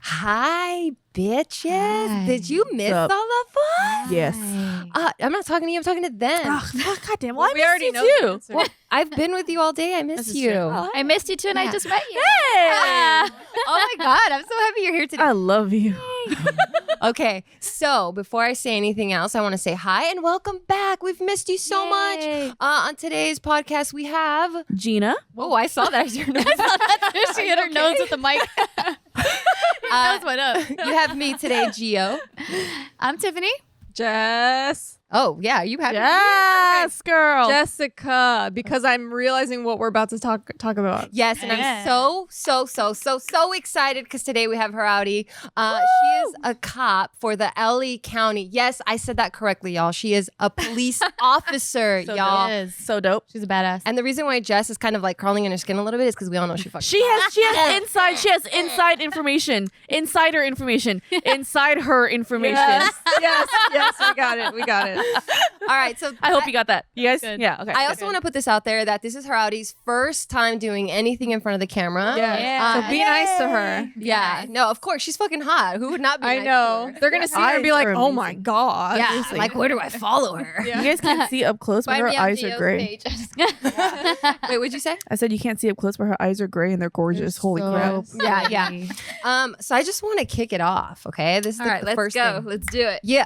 Hi, bitches. Hi. Did you miss all of us? Yes. I'm not talking to you. I'm talking to them. Oh, goddamn. Well, we already know you the too. answer. Well, I've been with you all day. I miss is you. true. I missed you too, and I just met you. Hey. Oh my God, I'm so happy you're here today. I love you. Okay, so before I say anything else, I want to say hi and welcome back. We've missed you so Yay. much. On today's podcast, we have. Gina. Oh, I saw that. She hit her nose with the mic. Nose went up. You have me today, Gio. I'm Tiffany. Jess. Oh, yeah, you have Yes, girl. Jessica, because I'm realizing what we're about to talk about. Yes, and Yeah. I'm so excited because today we have her outie. She is a cop for the LA County. Yes, I said that correctly, y'all. She is a police officer, So y'all. dope. So dope. She's a badass. And the reason why Jess is kind of like crawling in her skin a little bit is because we all know she fucking. She has inside information. Insider information. Inside her information. Yes, we got it. All right, so I hope you got that. You guys? Good. Yeah, okay. I also want to put this out there that this is her outie's first time doing anything in front of the camera. Yeah. So be nice to her. Yeah, no, of course she's fucking hot. Who would not be? I nice know. to her? They're going to see her and be Eyes like, are oh my amazing. God. Yeah, Seriously. like where do I follow her? Yeah. You guys can't see up close, but Find her me on eyes are Gio's gray. page. Wait, what'd you say? I said you can't see up close, but her eyes are gray and they're gorgeous. Holy crap. Yeah. So I just want to kick it off. Okay, this is All right, the let's first go. thing. Let's do it. Yeah.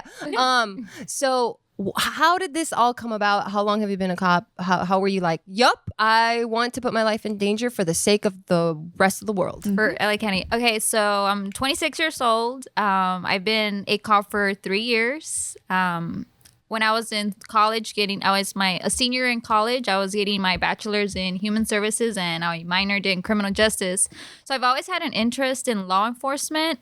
So how did this all come about? How long have you been a cop? How were you like, yup, I want to put my life in danger for the sake of the rest of the world? For LA County. Okay, so I'm 26 years old. I've been a cop for 3 years. When I was in college I was a senior in college. I was getting my bachelor's in human services and I minored in criminal justice. So I've always had an interest in law enforcement,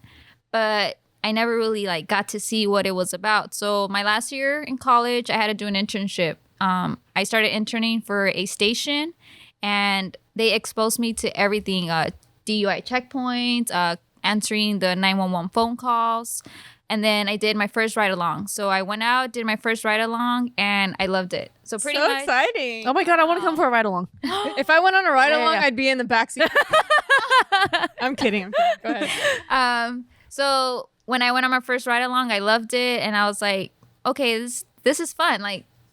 but I never really got to see what it was about. So my last year in college, I had to do an internship. I started interning for a station and they exposed me to everything, DUI checkpoints, answering the 911 phone calls. And then I did my first ride along. So I went out, did my first ride along, and I loved it. So pretty So much. exciting. Oh my God, I want to come for a ride along. If I went on a ride along, Yeah. I'd be in the backseat. I'm kidding. Go ahead. So when I went on my first ride along, I loved it, and I was like, okay, this is fun.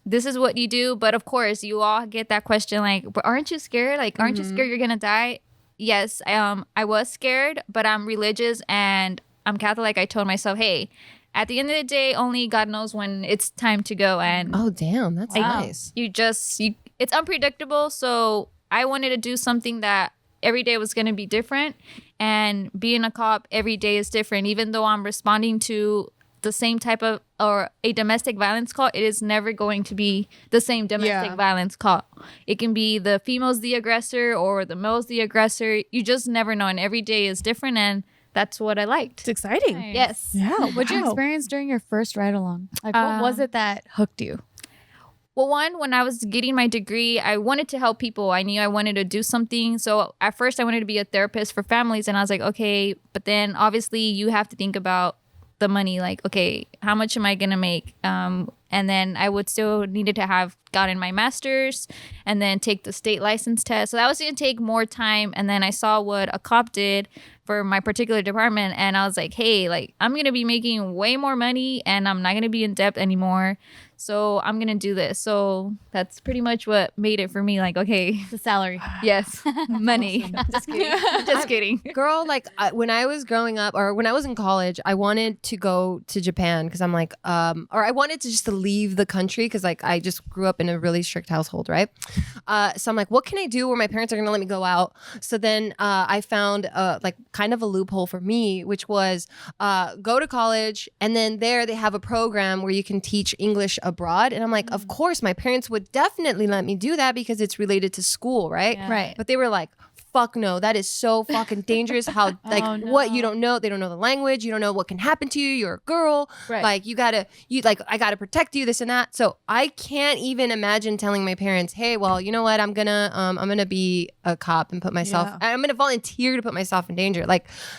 This is what you do. But of course, you all get that question, but aren't you scared? Aren't you scared you're gonna die? Yes, I was scared, but I'm religious and I'm Catholic. I told myself, hey, at the end of the day, only God knows when it's time to go. And Oh, damn, that's nice. it's unpredictable. So I wanted to do something that every day was going to be different. And being a cop every day is different. Even though I'm responding to the same type of or a domestic violence call, it is never going to be the same domestic violence call. It can be the female's the aggressor or the male's the aggressor. You just never know. And every day is different. And that's what I liked. It's exciting. Yes. Yeah. What'd you wow. experience during your first ride along? What was it that hooked you? Well, when I was getting my degree, I wanted to help people. I knew I wanted to do something. So at first I wanted to be a therapist for families. And I was like, okay, but then obviously you have to think about the money. Okay, how much am I going to make? And then I would still needed to have gotten my master's and then take the state license test. So that was going to take more time. And then I saw what a cop did for my particular department. And I was like, hey, I'm going to be making way more money and I'm not going to be in debt anymore. So I'm going to do this. So that's pretty much what made it for me. Okay, The salary. yes, money. Just kidding. Just kidding. Girl, when I was growing up or when I was in college, I wanted to go to Japan because I'm like, or I wanted to just to leave the country because I just grew up in a really strict household, right? So I'm like, what can I do where my parents are going to let me go out? So then I found kind of a loophole for me, which was go to college and then there they have a program where you can teach English abroad. And I'm like, of course, my parents would definitely let me do that because it's related to school, right? Yeah. Right. But they were like, fuck no, that is so fucking dangerous. How what you don't know, they don't know the language, you don't know what can happen to you. You're a girl, Right. I gotta protect you, this and that. So I can't even imagine telling my parents, hey, well, you know what, I'm gonna be a cop and I'm gonna volunteer to put myself in danger.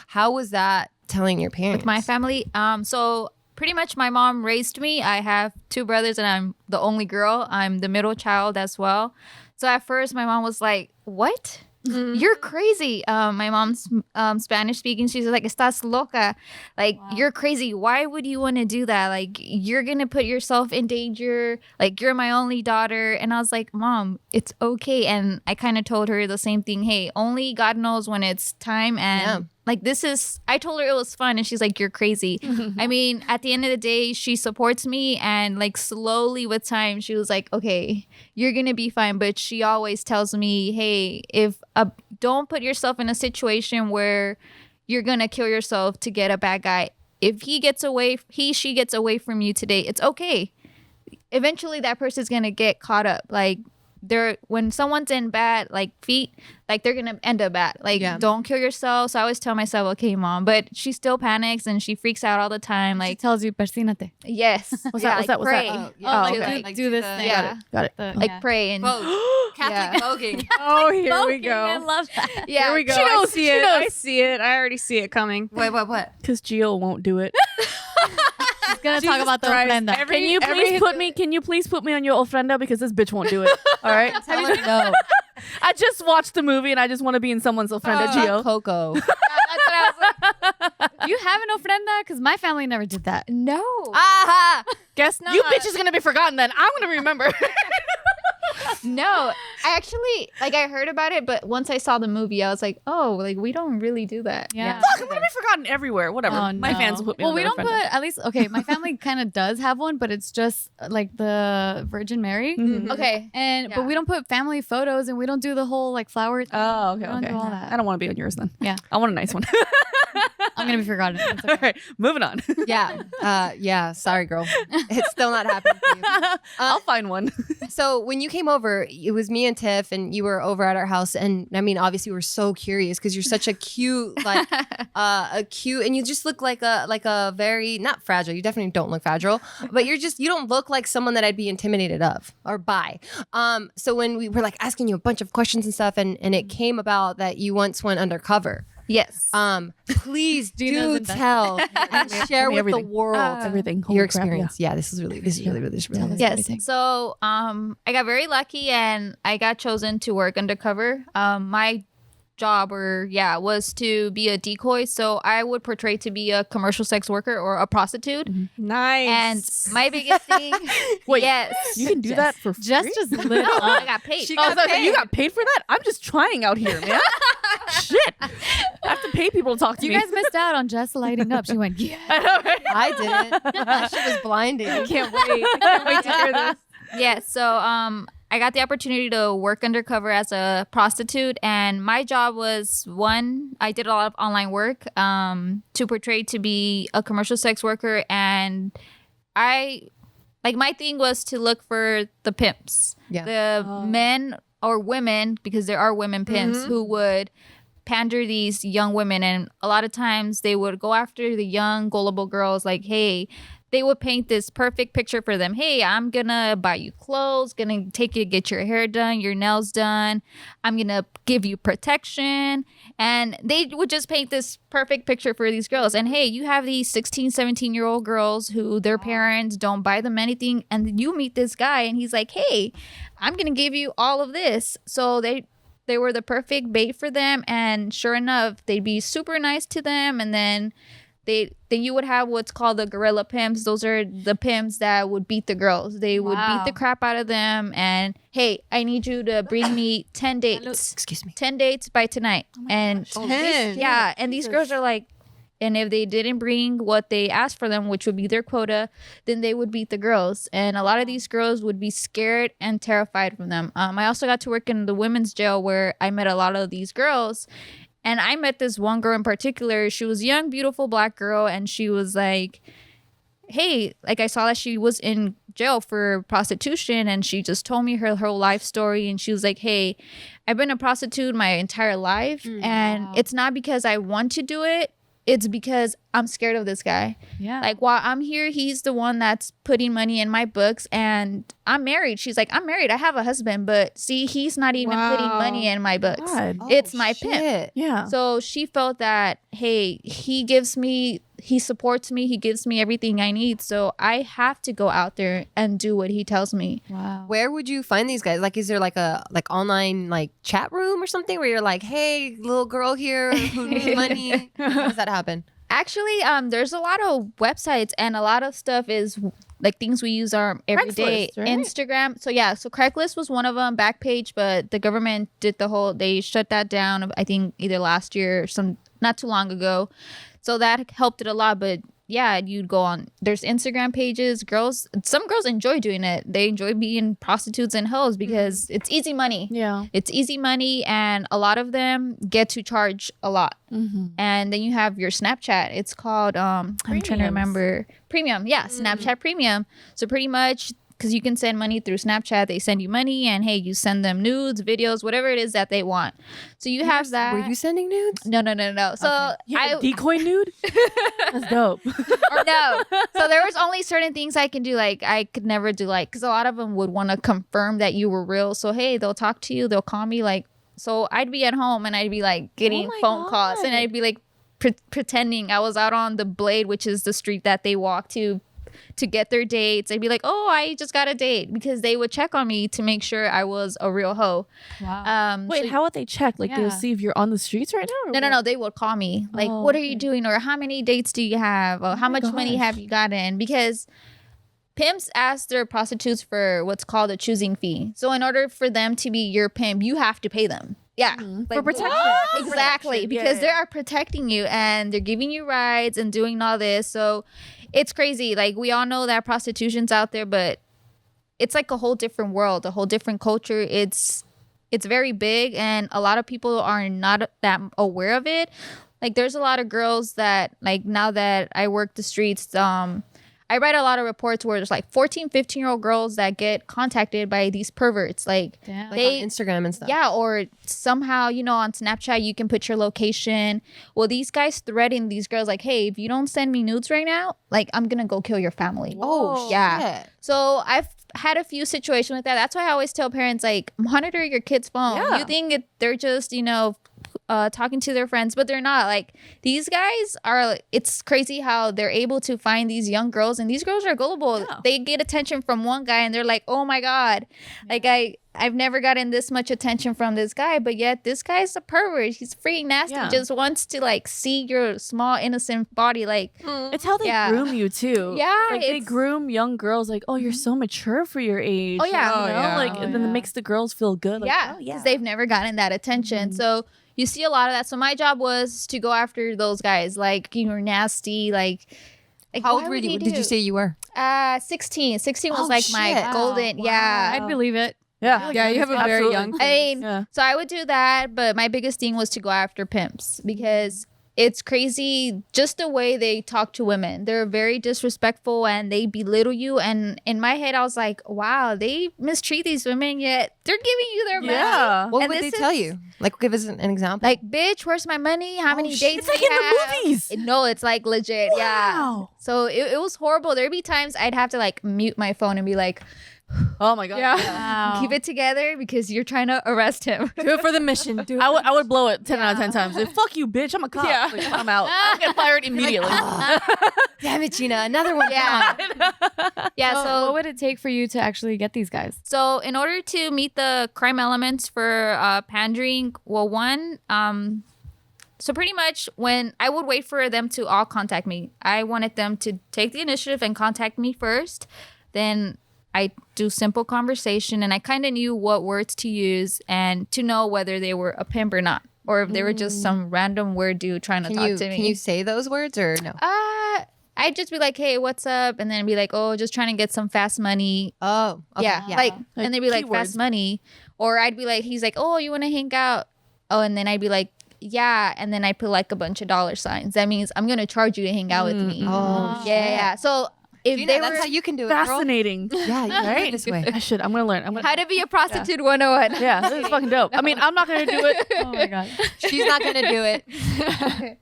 How was that telling your parents? With my family. So pretty much my mom raised me. I have 2 brothers and I'm the only girl. I'm the middle child as well. So at first my mom was like, what? you're crazy. My mom's Spanish speaking. She's like, estás loca. Like, you're crazy. Why would you want to do that? Like, you're going to put yourself in danger. Like, you're my only daughter. And I was like, Mom, it's okay. And I kind of told her the same thing. Hey, only God knows when it's time. And like, I told her it was fun. And she's like, you're crazy. I mean, at the end of the day, she supports me. And like, slowly with time, she was like, okay, you're going to be fine. But she always tells me, hey, don't put yourself in a situation where you're going to kill yourself to get a bad guy. If she gets away from you today, it's okay. Eventually that person's going to get caught up. Like, when someone's in bad like feet, like they're gonna end up bad. Like, don't kill yourself. So I always tell myself, okay, Mom, but she still panics and she freaks out all the time. Like, she tells you, persínate. Yes. What's that? Pray. Like, do this thing. Yeah. Got it. Like, pray and Catholic voguing. Oh, here we go. I love that. yeah. Here we go. She knows, I see she it. knows. I see it. I already see it coming. Wait, what? Because Gio won't do it. She's gonna talk about the Christ. ofrenda. Every- Can you please put me on your ofrenda, because this bitch won't do it. All right. Tell her no. I just watched the movie and I just want to be in someone's ofrenda, Gio. Coco. That's what I was like. Do you have an ofrenda? Because my family never did that. No. Aha! Guess not. You bitch is gonna be forgotten then. I'm gonna remember. No. I actually, like, I heard about it, but once I saw the movie, I was like, oh, like, we don't really do that. Yeah. Fuck, I'm gonna be forgotten everywhere. Whatever. Oh, My no. fans will put me well, on we their don't ofrenda. put, at least, okay, my family kind of does have one, but it's just like the Virgin Mary. Mhm. Okay. But we don't put family photos and we don't do the whole like flower thing. Oh, okay, We don't okay. do all that. I don't want to be on yours then. Yeah. I want a nice one. I'm gonna be forgotten. It's All okay. right, moving on. Yeah. Sorry, girl. It's still not happening for you. I'll find one. So when you came over, it was me and Tiff, and you were over at our house. And I mean, obviously, we were so curious because you're such a cute, like, and you just look like a very not fragile. You definitely don't look fragile, but you don't look like someone that I'd be intimidated of or by. So when we were like asking you a bunch of questions and stuff, and it came about that you once went undercover. Yes. Please do Gina's invested. tell and share with everything. the world Everything. Holy your crap, yeah. experience. Yeah, this is really Tell us Yes. everything. So I got very lucky and I got chosen to work undercover. My job was to be a decoy. So I would portray to be a commercial sex worker or a prostitute. Nice. And my biggest thing, Wait, yes. You can do that for free? Just lit No, I up. got paid. She Oh, got okay, you got paid for that? I'm just trying out here, man. Shit. I have to pay people to talk to You me. guys missed out on Jess lighting up. She went, yeah. I know, right? I didn't. That shit was blinding. Can't wait. I can't wait to hear this. Yeah, so I got the opportunity to work undercover as a prostitute, and my job was I did a lot of online work to portray to be a commercial sex worker, and my thing was to look for the pimps, the men or women, because there are women pimps who would pander these young women, and a lot of times they would go after the young gullible girls, like, hey. They would paint this perfect picture for them. Hey, I'm going to buy you clothes, going to take you to get your hair done, your nails done. I'm going to give you protection. And they would just paint this perfect picture for these girls. And hey, you have these 16, 17-year-old girls who their parents don't buy them anything. And you meet this guy and he's like, hey, I'm going to give you all of this. So they were the perfect bait for them. And sure enough, they'd be super nice to them. And then you would have what's called the gorilla pimps. Those are the pimps that would beat the girls. They would beat the crap out of them. And hey, I need you to bring me 10 dates. Excuse me. 10 dates by tonight. And 10. yeah, and these girls are like, and if they didn't bring what they asked for them, which would be their quota, then they would beat the girls. And a lot of these girls would be scared and terrified from them. I also got to work in the women's jail where I met a lot of these girls. And I met this one girl in particular. She was a young, beautiful black girl. And she was like, hey, like I saw that she was in jail for prostitution. And she just told me her whole life story. And she was like, hey, I've been a prostitute my entire life. And it's not because I want to do it. It's because I'm scared of this guy. Yeah. Like, while I'm here, he's the one that's putting money in my books, and I'm married. She's like, I'm married. I have a husband, but see, he's not even putting money in my books. God. It's my pimp. Yeah. So she felt that, hey, he gives me he supports me. He gives me everything I need. So I have to go out there and do what he tells me. Wow. Where would you find these guys? Like, is there like a online like chat room or something where you're like, hey, little girl here who needs money? How does that happen? Actually, there's a lot of websites, and a lot of stuff is like things we use our everyday. Craigslist, right? Instagram. So Craigslist was one of them, Backpage, but the government did they shut that down, I think either last year or not too long ago. So that helped it a lot. But yeah, you'd go on, there's Instagram pages. Some girls enjoy doing it. They enjoy being prostitutes and hoes because it's easy money. Yeah. It's easy money, and a lot of them get to charge a lot. And then you have your Snapchat. It's called I'm trying to remember. Premium. Yeah, Snapchat Premium. So pretty much, because you can send money through Snapchat, they send you money, and hey, you send them nudes, videos, whatever it is that they want. So you have that. Were you sending nudes? No. So Yeah, decoy nude? That's dope. or no. So there was only certain things I can do. Like I could never do because a lot of them would want to confirm that you were real. So hey, they'll talk to you, they'll call me so I'd be at home and I'd be getting phone calls, and I'd be pretending I was out on the Blade, which is the street that they walk to get their dates. I'd be like, oh, I just got a date, because they would check on me to make sure I was a real hoe. Wow. Wait, how would they check? They'll Yeah. see if you're on the streets right now? No. They would call me. Oh, what are you doing? Or how many dates do you have? Or how much money have you gotten? Because pimps ask their prostitutes for what's called a choosing fee. So in order for them to be your pimp, you have to pay them. Yeah. For protection. Exactly. Protection. Because Yeah. they are protecting you, and they're giving you rides and doing all this. So it's crazy. We all know that prostitution's out there, but it's like a whole different world, a whole different culture. It's very big, and a lot of people are not that aware of it. There's a lot of girls that now that I work the streets, I write a lot of reports where there's 14, 15-year-old girls that get contacted by these perverts. Damn. On Instagram and stuff. Yeah, or somehow, on Snapchat, you can put your location. Well, these guys threaten these girls hey, if you don't send me nudes right now, I'm going to go kill your family. Oh, yeah. shit. So I've had a few situations with that. That's why I always tell parents, monitor your kid's phone. Yeah. You think they're just, talking to their friends, but they're not. These guys are, it's crazy how they're able to find these young girls, and these girls are gullible. Yeah. They get attention from one guy and they're like, oh my God, I've never gotten this much attention from this guy, but yet this guy's a pervert. He's freaking nasty. Yeah. Just wants to see your small innocent body. It's how they Yeah. groom you too. Yeah, they it's- groom young girls oh, you're so mature for your age. Oh, yeah. You know? yeah. And then it makes the girls feel good. Yeah, Oh, because they've never gotten that attention. So you see a lot of that. So my job was to go after those guys, you're nasty, How what old were would you? he Did you do? say you were? 16. 16 was Oh, my shit. golden. Wow. Yeah. I'd believe it. Yeah. Yeah, you have a very Absolutely. young I mean, Yeah. so I would do that, but my biggest thing was to go after pimps, because it's crazy just the way they talk to women. They're very disrespectful and they belittle you. And in my head, I was like, wow, they mistreat these women, yet they're giving you their money. Yeah. What And would they this tell is- you? Give us an example. Bitch, where's my money? How many shit. dates It's like do in you the have? movies. No, it's legit. Yeah. Wow. So it was horrible. There'd be times I'd have to mute my phone and be like, Oh my God. Yeah. Wow. keep it together, because you're trying to arrest him. Do it for the mission. Do it. I would blow it 10 out of 10 times. Fuck you, bitch. I'm a cop. Yeah. I'm out. I'll get fired immediately. Damn it, Gina. Another one. Yeah. Yeah. So, So what would it take for you to actually get these guys? So in order to meet the crime elements for pandering, so pretty much when I would wait for them to all contact me, I wanted them to take the initiative and contact me first. Then I do simple conversation, and I kind of knew what words to use and to know whether they were a pimp or not, or if they were just some random weird dude trying to talk to me. Can you say those words or no? I'd just be like, hey, what's up? And then be like, oh, just trying to get some fast money. Oh, okay. Yeah. And they'd be like, keywords. fast money. Or I'd be like, he's like, oh, you want to hang out? Oh, and then I'd be like, yeah. And then I put a bunch of dollar signs. That means I'm going to charge you to hang out with me. Oh, Yeah. So if Gina, they that's were, how you can do it, girl. Fascinating. Yeah, you can do it Right? this way. I should. I'm going to learn. how to be a prostitute 101. Yeah, this is fucking dope. I mean, I'm not going to do it. Oh my God. She's not gonna do it.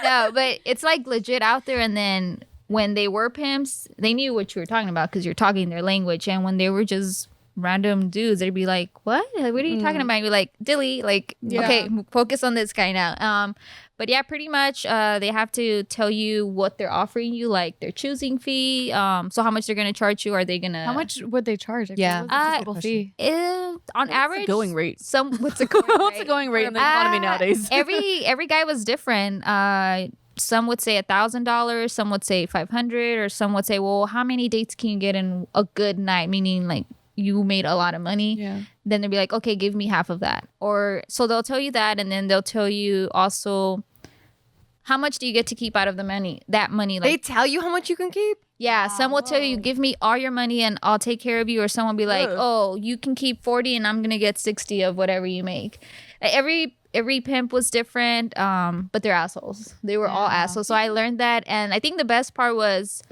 No, but it's legit out there. And then when they were pimps, they knew what you were talking about because you're talking their language. And when they were just random dudes, they'd be like, what are you talking about? You're like, Dilly, Yeah. okay, focus on this guy now. But yeah, pretty much they have to tell you what they're offering you, like their choosing fee. So how much they're gonna charge you? Are they gonna How much would they charge? Like, Yeah. what was the total fee? on average going rate? What's the going rate? What's the going rate in the economy nowadays? every guy was different. Some would say $1,000, some would say 500, or some would say, well, how many dates can you get in a good night? Meaning like you made a lot of money. Yeah. Then they'll be like, okay, give me half of that. Or so they'll tell you that, and then they'll tell you also how much do you get to keep out of the money? That money, They like tell you how much you can keep? yeah, some will tell you, give me all your money and I'll take care of you. Or some will be like, oh, you can keep 40 and I'm gonna get 60 of whatever you make. Every pimp was different, but they're assholes. They were all assholes. So I learned that, and I think the best part was,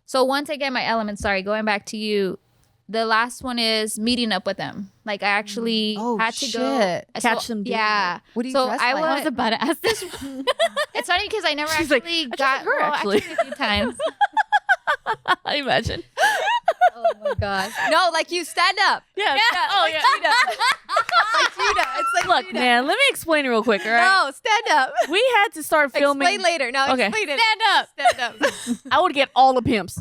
so once I get my element, sorry, going back to you, the last one is meeting up with them. Like I actually had to go shit. Catch them doing Yeah. What do you so dress I like? I was about to ask this. It's funny because I never She's like, actually I dressed got like her, well, actually. a few times. I imagine. Oh my gosh. No, like you stand up. Yeah. Oh yeah. Like Judah. It's like Look, Judah. man. Let me explain real quick. All right. No, stand up. We had to start filming. Explain later. No, Okay. explain it. Stand up. Stand up. I would get all the pimps.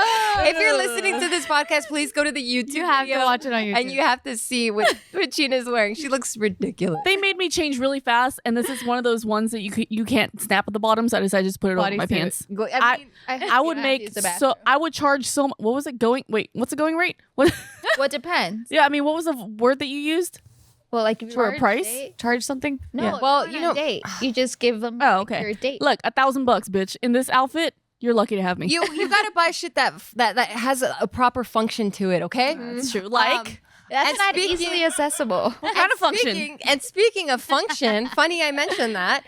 If you're listening to this podcast, please go to the YouTube You have to video watch it on YouTube. and you have to see what Gina's wearing. She looks ridiculous. They made me change really fast, and this is one of those ones that you can't snap at the bottom. So I decided to just put it over my Bodysuit. pants. I mean, I would make so. I would charge so. What was it going? Wait, what's the going rate? What? Well, it depends. Yeah, I mean, what was the word that you used? Well, like if you For a were on price? date- Charge something? No, Yeah. Well, well, you you know- date. You just give them Oh, like, okay. your date. Look, $1,000, bitch. In this outfit, you're lucky to have me. you gotta buy shit that has a proper function to it. Okay. That's true. Like, That's and not speaking- easily accessible. what kind of function? Speaking of function, funny I mentioned that.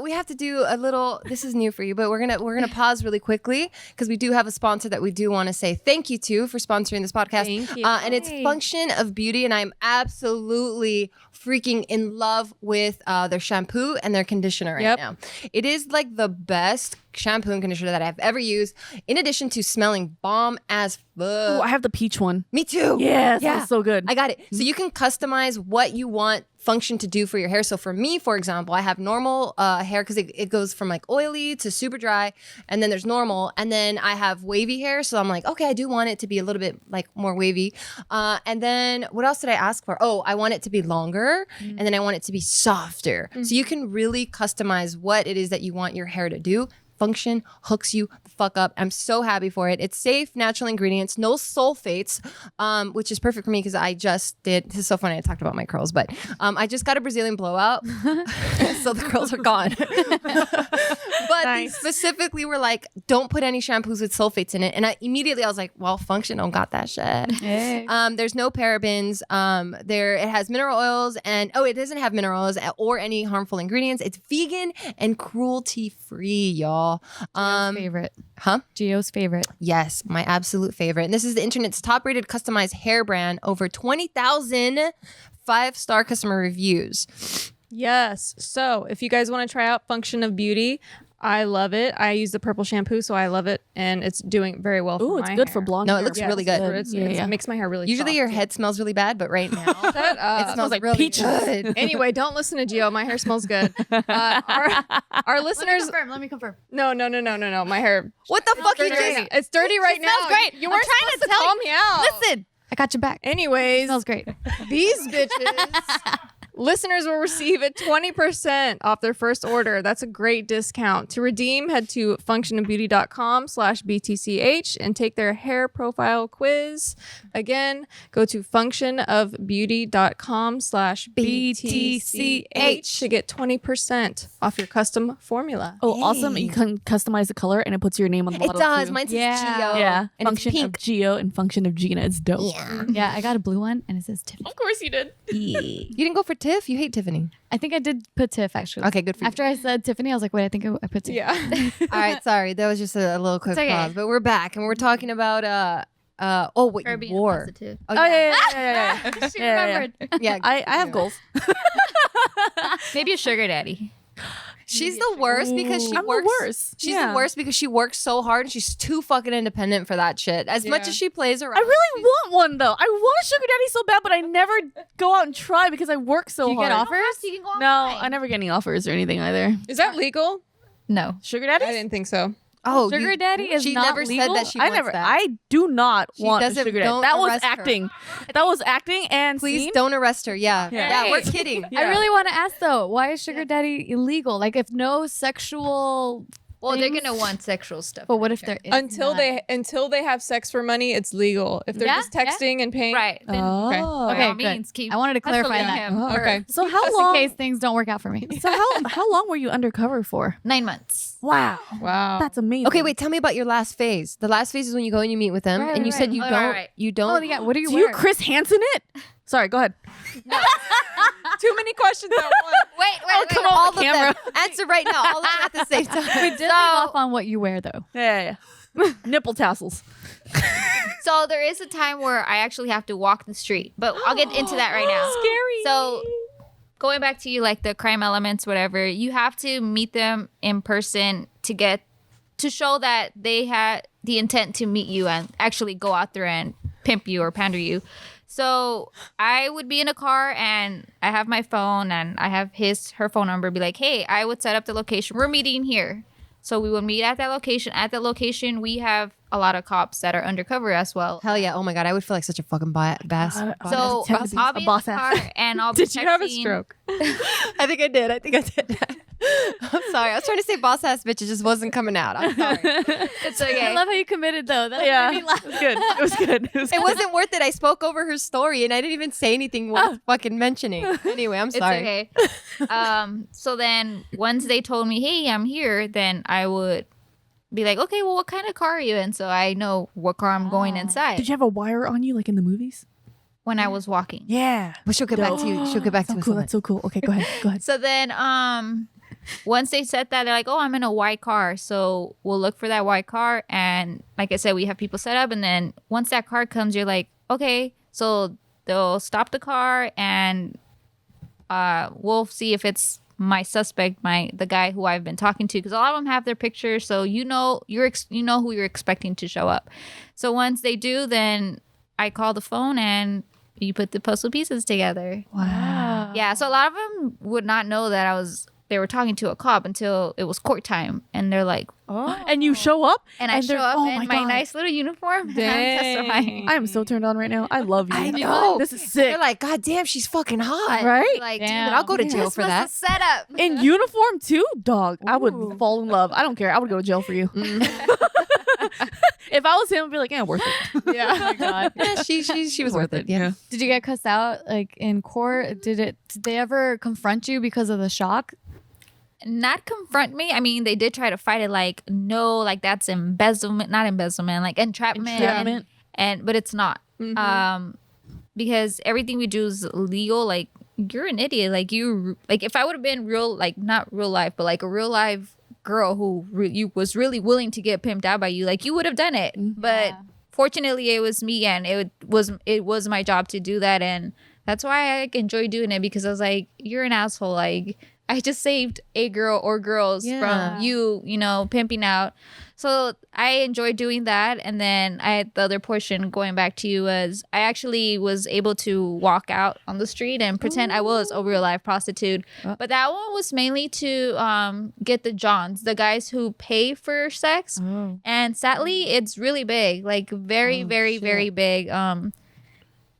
We have to do a little. This is new for you, but we're gonna pause really quickly because we do have a sponsor that we do want to say thank you to for sponsoring this podcast. Thank you. And it's Function of Beauty, and I'm absolutely freaking in love with their shampoo and their conditioner right Yep. now. It is like the best shampoo and conditioner that I've ever used. In addition to smelling bomb as Ooh, fuck. I have the peach one. Me too. Yes, Yeah. that's so good. I got it. So you can customize what you want function to do for your hair. So for me, for example, I have normal hair because it goes from like oily to super dry, and then there's normal, and then I have wavy hair. So I'm like, okay, I do want it to be a little bit like more wavy. And then what else did I ask for? Oh, I want it to be longer, and then I want it to be softer. So you can really customize what it is that you want your hair to do. Function hooks you the fuck up. I'm so happy for it. It's safe, natural ingredients, no sulfates, which is perfect for me because I just did. This is so funny. I talked about my curls, but I just got a Brazilian blowout, so the curls are gone. But they specifically were like, don't put any shampoos with sulfates in it. And I was like, well, Function don't got that shit. Hey. There's no parabens. It has mineral oils, and it doesn't have mineral oils or any harmful ingredients. It's vegan and cruelty free, y'all. Favorite. Huh? Gio's favorite. Yes, my absolute favorite. And this is the internet's top rated customized hair brand. Over 20,000 5-star customer reviews. Yes. So if you guys want to try out Function of Beauty, I love it. I use the purple shampoo, so I love it, and it's doing very well for Ooh, it's my good hair. for blonde No, it hair. looks really good. It makes my hair really Usually soft, your too. head smells really bad, but right now Shut up. it smells like really peaches. good. Anyway, don't listen to Gio. My hair smells good. Our listeners. Let me confirm. No. My hair. What the fuck you Dirty right just? now. It's dirty right now. smells great. You I'm weren't trying supposed to to tell call you. me out. Listen, I got your back. Anyways, Smells great. these bitches. Listeners will receive a 20% off their first order. That's a great discount. To redeem, head to functionofbeauty.com/BTCH and take their hair profile quiz. Again, go to functionofbeauty.com/BTCH to get 20% off your custom formula. Oh, awesome! You can customize the color, and it puts your name on the It bottle. does. Too. Mine says Yeah. Gio. Yeah, And it's function pink. of Gio and function of Gina. It's dope. Yeah. Yeah, I got a blue one and it says Tiffany. Of course you did. You didn't go for Tiff? You hate Tiffany. I think I did put Tiff actually. Okay, good for you. After I said Tiffany, I was like, wait, I think I put Tiff. Yeah. All right, sorry. That was just a little quick It's okay. pause. But we're back and we're talking about what Or you being wore. positive. Oh, Oh yeah. yeah. She Yeah, yeah, yeah. remembered. Yeah. I have goals. Maybe a sugar daddy. She's the worst because she I'm works. the worst. She's Yeah. the worst because she works so hard and she's too fucking independent for that shit. As much Yeah. as she plays around. I really want one though. I want a sugar daddy so bad, but I never go out and try because I work so Do you hard. get offers? You can go No, online. I never get any offers or anything either. Is that legal? No. Sugar I daddies? didn't think so. Oh, Sugar daddy is she not never legal? said that she I wants never. that. I do not She want a doesn't- sugar daddy. don't That was arrest her. acting. That was acting and Please scene. don't arrest her. Yeah. Yeah. Yeah, we're Hey. kidding. I really want to ask though, why is sugar daddy illegal? Like, if no sexual, Well, they're things- gonna want sexual stuff. but what if there is Until none? they have sex for money, it's legal. If they're Yeah, just texting and paying, Right. Then Oh. by Okay, all good. means, keep I wanted to clarify hustling that. him. Oh, or okay. So how Just long? in case things don't work out for me. So how long were you undercover for? 9 months. Wow, Wow. that's amazing. Okay, wait. Tell me about your last phase. The last phase is when you go and you meet with them, Right, and you right, said right. you Oh, don't. right. You don't. Oh yeah, what do you Do wear? you Chris Hansen it? Sorry, go ahead. Too many questions at once. Wait, Oh, come on, all the of camera. them. Answer right now. All of them at the same time. We did leave off on what you wear though. Yeah. Nipple tassels. So there is a time where I actually have to walk the street, but I'll get into that right now. Scary. So going back to you, like the crime elements, whatever, you have to meet them in person to show that they had the intent to meet you and actually go out there and pimp you or pander you. So I would be in a car and I have my phone and I have her phone number, be like, hey, I would set up the location. We're meeting here. So we would meet at that location. At that location, we have a lot of cops that are undercover as well. Hell yeah! Oh my god, I would feel like such a fucking bass. So Timothy's I'll a be in boss the ass. car and I'll be Did you have a texting- stroke? I think I did. I'm sorry. I was trying to say boss ass bitch. It just wasn't coming out. I'm sorry. It's okay. I love how you committed though. That Yeah, made me laugh. it was good. It was good. It was It wasn't worth it. I spoke over her story and I didn't even say anything worth fucking mentioning. Anyway, I'm sorry. It's okay. So then once they told me, hey, I'm here, then I would be like, okay, well, what kind of car are you in? So I know what car I'm going inside Did you have a wire on you like in the movies? when I was walking. Yeah. But she'll get back to you. She'll get back to So us cool. on That's that. so cool. Okay, go ahead. Go ahead. So then once they said that, they're like, oh, I'm in a white car. So we'll look for that white car. And like I said, we have people set up. And then once that car comes, you're like, okay. So they'll stop the car and we'll see if it's my suspect, the guy who I've been talking to, because a lot of them have their pictures, so you know who you're expecting to show up. So once they do, then I call the phone and you put the puzzle pieces together. Wow. Yeah, so a lot of them would not know that they were talking to a cop until it was court time, and they're like, Oh. And you show up, and I they're- show up oh in my my God. nice little uniform. And I'm testifying. I am so turned on right now. I love you. I know. This is sick. They're like, God damn, she's fucking hot. Right? Like, Damn. dude, I'll go to jail this for was that. a setup. In uniform too, dog. I would fall in love. I don't care. I would go to jail for you. If I was him, I'd be like, yeah, worth it. Yeah. Oh my god. Yeah, she was worth it. Yeah. Did you get cussed out like in court? Did they ever confront you because of the shock? Not confront me. I mean, they did try to fight it like, no, like that's embezzlement, not embezzlement, like entrapment. Entrapment. But it's not. Because everything we do is legal. Like, you're an idiot. Like if I would have been real, like not real life, but like a real life girl who you was really willing to get pimped out by you, like you would have done it. But fortunately it was me, and it was my job to do that, and that's why I enjoy doing it, because I was like, you're an asshole. Like, I just saved a girl or girls from you pimping out. So I enjoy doing that. And then the other portion, going back to you, was I actually was able to walk out on the street and pretend I was a real life prostitute. But that one was mainly to get the Johns, the guys who pay for sex. And sadly, it's really big, like very, very, very big.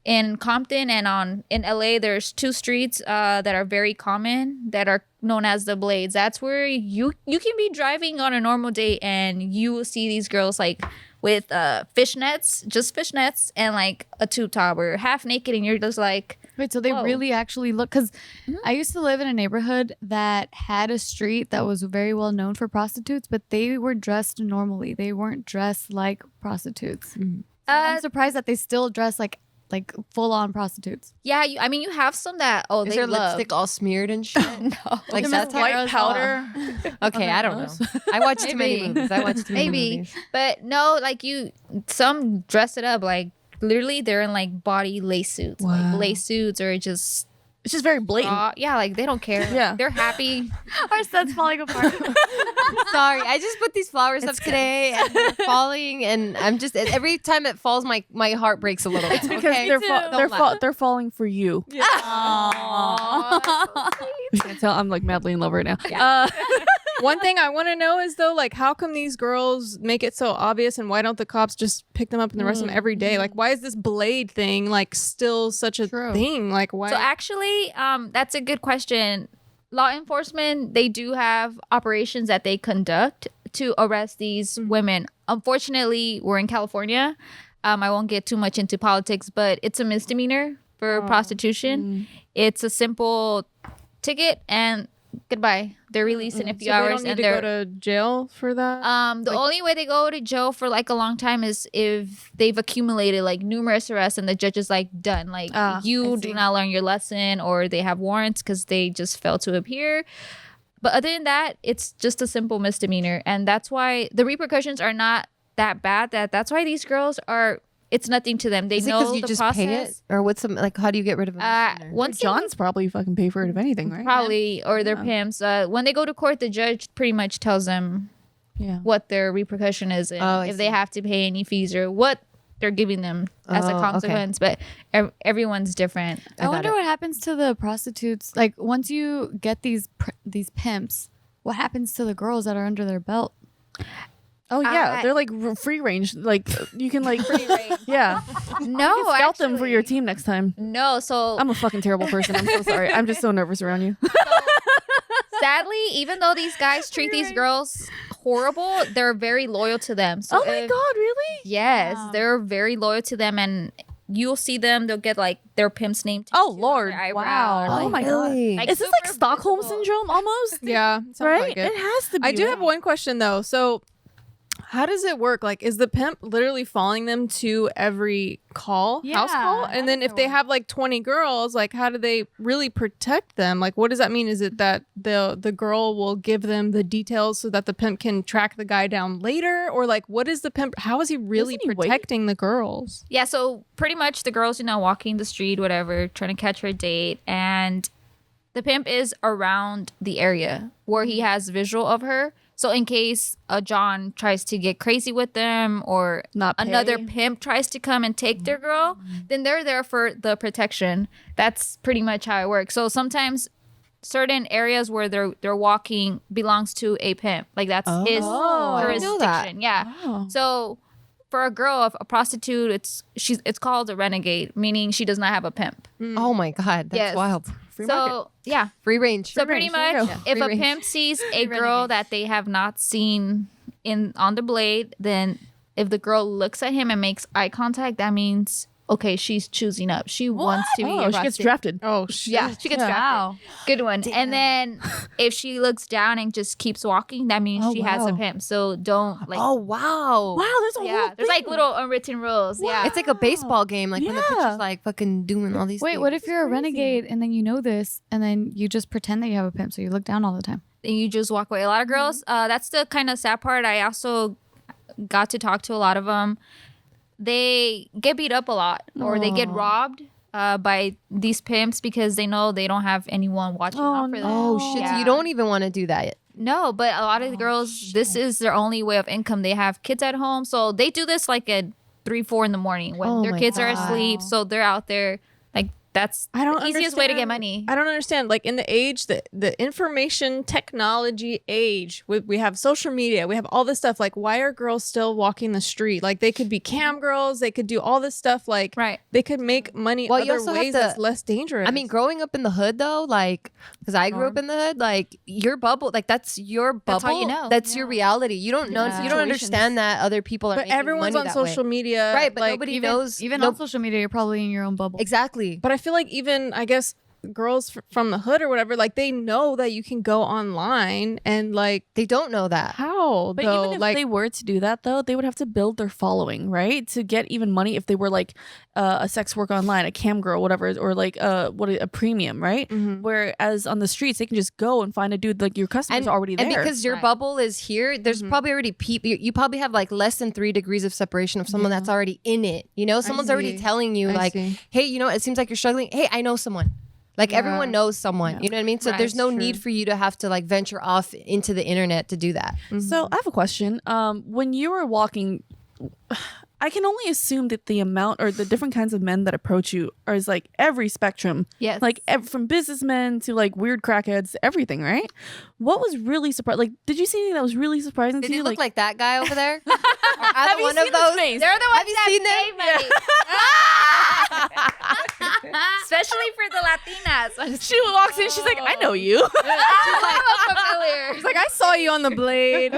In Compton and in LA, there's two streets that are very common that are known as the Blades. That's where you can be driving on a normal day and you will see these girls like with fishnets, and like a tube top or half naked, and you're just like, Wait, so they Whoa. really actually look? Because I used to live in a neighborhood that had a street that was very well known for prostitutes, but they were dressed normally. They weren't dressed like prostitutes. So I'm surprised that they still dress like full on prostitutes. yeah. You have some that Is they her love. lipstick all smeared and shit? Like The that's mascara how. as powder. Okay, I don't know. I watch too many Maybe. movies. I watch too many Maybe, movies. but no, like some dress it up like literally they're in like body lace suits, like lace suits, or just It's just very blatant. Yeah, like they don't care. Yeah. They're happy. Our set's falling apart. Sorry, I just put these flowers up today and they're falling, and I'm just every time it falls, my heart breaks a little. It's Because okay? they're falling for you. You can't tell I'm like madly in love right now. One thing I want to know is though, like, how come these girls make it so obvious, and why don't the cops just pick them up and arrest them every day? Like, why is this blade thing like still such a thing? Like, why? So actually, that's a good question. Law enforcement, they do have operations that they conduct to arrest these women. Unfortunately, we're in California. I won't get too much into politics, but it's a misdemeanor for prostitution. It's a simple ticket and goodbye. They're released in a few so hours. they don't need and to they're go to jail for that. the only way they go to jail for like a long time is if they've accumulated like numerous arrests and the judge is like done. Like you do not learn your lesson, or they have warrants because they just failed to appear. But other than that, it's just a simple misdemeanor, and that's why the repercussions are not that bad. That's why these girls are. It's nothing to them. They Is it know because you the just process. pay it, or what's some like? How do you get rid of a misdemeanor? Once they- John's probably fucking pay for it if anything, right? probably or their pimps. When they go to court, the judge pretty much tells them Yeah. what their repercussion is and I if they have to pay any fees or what they're giving them as a Oh, consequence. But everyone's different. I wonder what happens to the prostitutes. Like once you get these pimps, what happens to the girls that are under their belt? Oh yeah, they're like free range. Like you can like yeah. No, Scout them for your actually. team next time. No, so I'm a fucking terrible person. I'm so sorry. I'm just so nervous around you. sadly, even though these guys treat these girls horrible, they're very loyal to them. So Oh my god, really? Yes, they're very loyal to them, and you'll see them. They'll get like their pimp's name. Oh, tattooed on Lord. their eyebrow, Wow. or, Oh my Really? Like, Is this like super Stockholm visible. syndrome almost? yeah, sounds Right? like it. It has to be. I do have right? one question though. So, how does it work? Like, is the pimp literally following them to every house call? And then if they have like 20 girls, like, how do they really protect them? Like, what does that mean? Is it that the girl will give them the details so that the pimp can track the guy down later? Or like, what is the pimp? How is he really Doesn't he wait? protecting the girls? Yeah, so pretty much the girls, walking the street, whatever, trying to catch her date, and the pimp is around the area where he has visual of her. So in case a John tries to get crazy with them, or Not pay. another pimp tries to come and take their girl, then they're there for the protection. That's pretty much how it works. So sometimes certain areas where they're walking belongs to a pimp. Like that's his I didn't know that. jurisdiction. Yeah. Oh. So for a girl, a prostitute, it's called a renegade, meaning she does not have a pimp. Oh my god, that's Yes. wild. Free So market. yeah. Free range. So pretty There you much, go. if Free a range. pimp sees a girl that they have not seen on the blade, then if the girl looks at him and makes eye contact, that means okay, she's choosing up. She wants to be Oh, she gets arrested. drafted. Oh, shit. Yeah, she gets drafted. Wow. Good one. And then if she looks down and just keeps walking, that means she has a wow. pimp. So don't like. Oh wow. Wow, there's a yeah, whole there's like thing. little unwritten rules. Yeah, It's like a baseball game, like when the Yeah. pitcher's like fucking doing all these Wait, things. what if you're a renegade and then you know this and then you just pretend that you have a pimp so you look down all the time? and you just walk away. A lot of girls. That's the kind of sad part. I also got to talk to a lot of them. They get beat up a lot, or they get robbed by these pimps because they know they don't have anyone watching out for them. Oh shit, so Yeah. you don't even want to do that. No, but a lot of the girls, this is their only way of income. They have kids at home, so they do this like at 3-4 in the morning when Oh their my kids are God. asleep. So they're out there. Like that's I don't the easiest way to get understand- money. I don't understand. Like in the age, the information technology age, we have social media, we have all this stuff. Like, why are girls still walking the street? Like, they could be cam girls, they could do all this stuff. Like, Right. they could make money Well, you other also have ways to- that's less dangerous. I mean, growing up in the hood though, like, because I grew up in the hood, like your bubble, like that's your bubble. That's all you know. That's your reality. You don't know. Yeah. You don't understand that other people are. but making everyone's money on that way. social media, right? But like, nobody knows. Even no- on social media, you're probably in your own bubble. exactly. But I feel like even I guess girls from the hood or whatever, like they know that you can go online and like They don't know that. how But though, even if like they were to do that, though, they would have to build their following, right? To get even money if they were like a sex work online, a cam girl, whatever, or like a premium, right? Whereas on the streets, they can just go and find a dude like your customers are already there. And because your Right. bubble is here, there's probably already people. You probably have like less than 3 degrees of separation of someone that's already in it. You know, someone's already see. telling you I like, see. hey, you know, it seems like you're struggling. Hey, I know someone. Like everyone knows someone, you know what I mean? So Right, there's no true. need for you to have to like venture off into the internet to do that. So I have a question. When you were walking, I can only assume that the amount or the different kinds of men that approach you is like every spectrum. Yes. Like from businessmen to like weird crackheads, everything, right? What was really surprising? Like, did you see anything that was really surprising Did to he you? look like that guy over there? Or have either you one seen of those? his face? They're the ones Have you that seen pay them? money. Especially for the Latinas. She walks in, she's like, I know you. She's like, familiar. It's like I saw you on the Blade.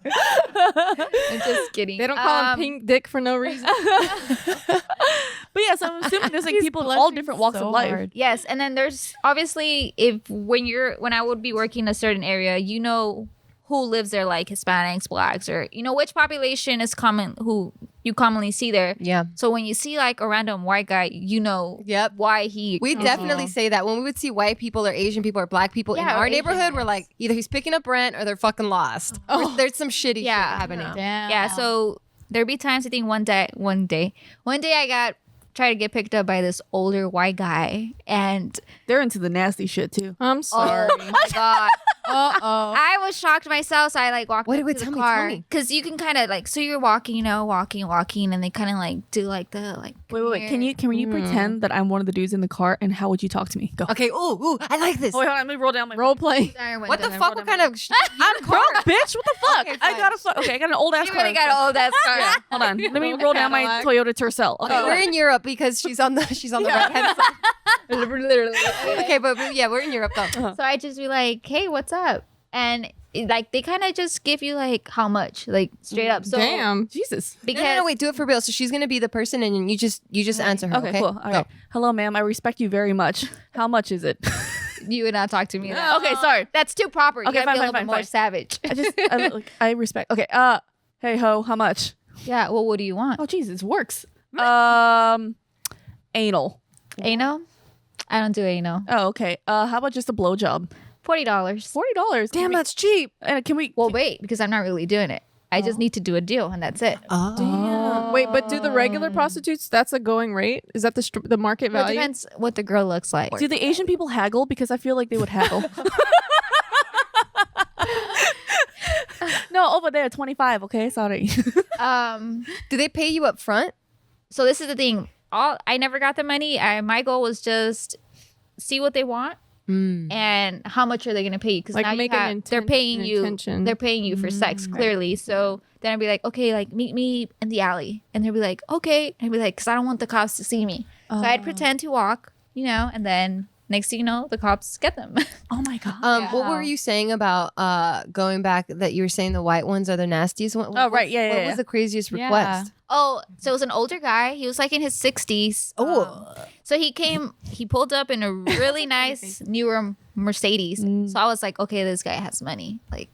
I'm just kidding. They don't call him Pink Dick for no reason. But yeah, so I'm assuming there's like He's people of all blushing different walks so of life. hard. Yes, and then there's obviously when I would be working in a certain area, you know who lives there, like Hispanics, blacks, or you know which population is common who you commonly see there. Yeah. So when you see like a random white guy, you know Yep. why he. We definitely say that when we would see white people or Asian people or black people in Yeah, or our Asian neighborhood, we're guys. like, either he's picking up rent or they're fucking lost. Or there's some shitty shit Yeah. happening. Damn. Yeah, so there'd be times I think one day I got tried to get picked up by this older white guy, and They're into the nasty shit too. I'm sorry. oh my god. Uh-oh. I was shocked myself, so I like walked Wait, up wait, to tell the me, car tell me. because you can kind of like so you're walking, you know, walking, and they kind of like do like the like. Wait. Can you pretend that I'm one of the dudes in the car and how would you talk to me? Go. Okay, ooh, I like this. Oh, wait, hold on. Let me roll down my Role play. What the fuck? What kind of I'm broke, bitch. What the fuck? Okay, I fine. got I got an old ass You car. really got an old ass car. Yeah, hold on. Let me roll down my Cadillac. Toyota Tercel. Okay. We're in Europe because she's on the right hand side. Literally. Okay, but yeah, we're in Europe though. So I just be like, hey, what's up? And like they kind of just give you like how much, like straight up. So Damn. Jesus. because No, wait, do it for real. So she's gonna be the person, and you just answer her. Okay, Okay, cool. All right. Hello, ma'am. I respect you very much. How much is it? you would not talk to me. That. Okay, sorry. That's too proper. You Okay, gotta be a fine, little bit fine, more fine. savage. I respect. Okay. Hey ho, how much? Yeah. Well, what do you want? Oh, Jesus, works. Anal. Anal? I don't do anal. Oh, okay. How about just a blowjob? $40. $40. Damn, that's cheap. Can we? Well, wait, because I'm not really doing it. I just need to do a deal, and that's it. Oh. Wait, but do the regular prostitutes? That's a going rate. Is that the market Well, it value? depends what the girl looks like. Do the Asian people haggle? Because I feel like they would haggle. No, over there, 25. Okay, sorry. Do they pay you up front? So this is the thing. I never got the money. My goal was just see what they want and how much are they going to pay you? Because Like now make you an have, they're paying an you. intention. They're paying you for sex clearly. So then I'd be like, okay, like meet me in the alley, and they'd be like, okay, and I'd be like, because I don't want the cops to see me. So I'd pretend to walk, you know, and then next thing you know, the cops get them. Oh my god. What were you saying about going back? That you were saying the white ones are the nastiest one. Oh, right. Yeah, What yeah. was the craziest Yeah. request? Oh, so it was an older guy. He was like in his 60s. So he pulled up in a really nice newer Mercedes. So I was like, okay, this guy has money. Like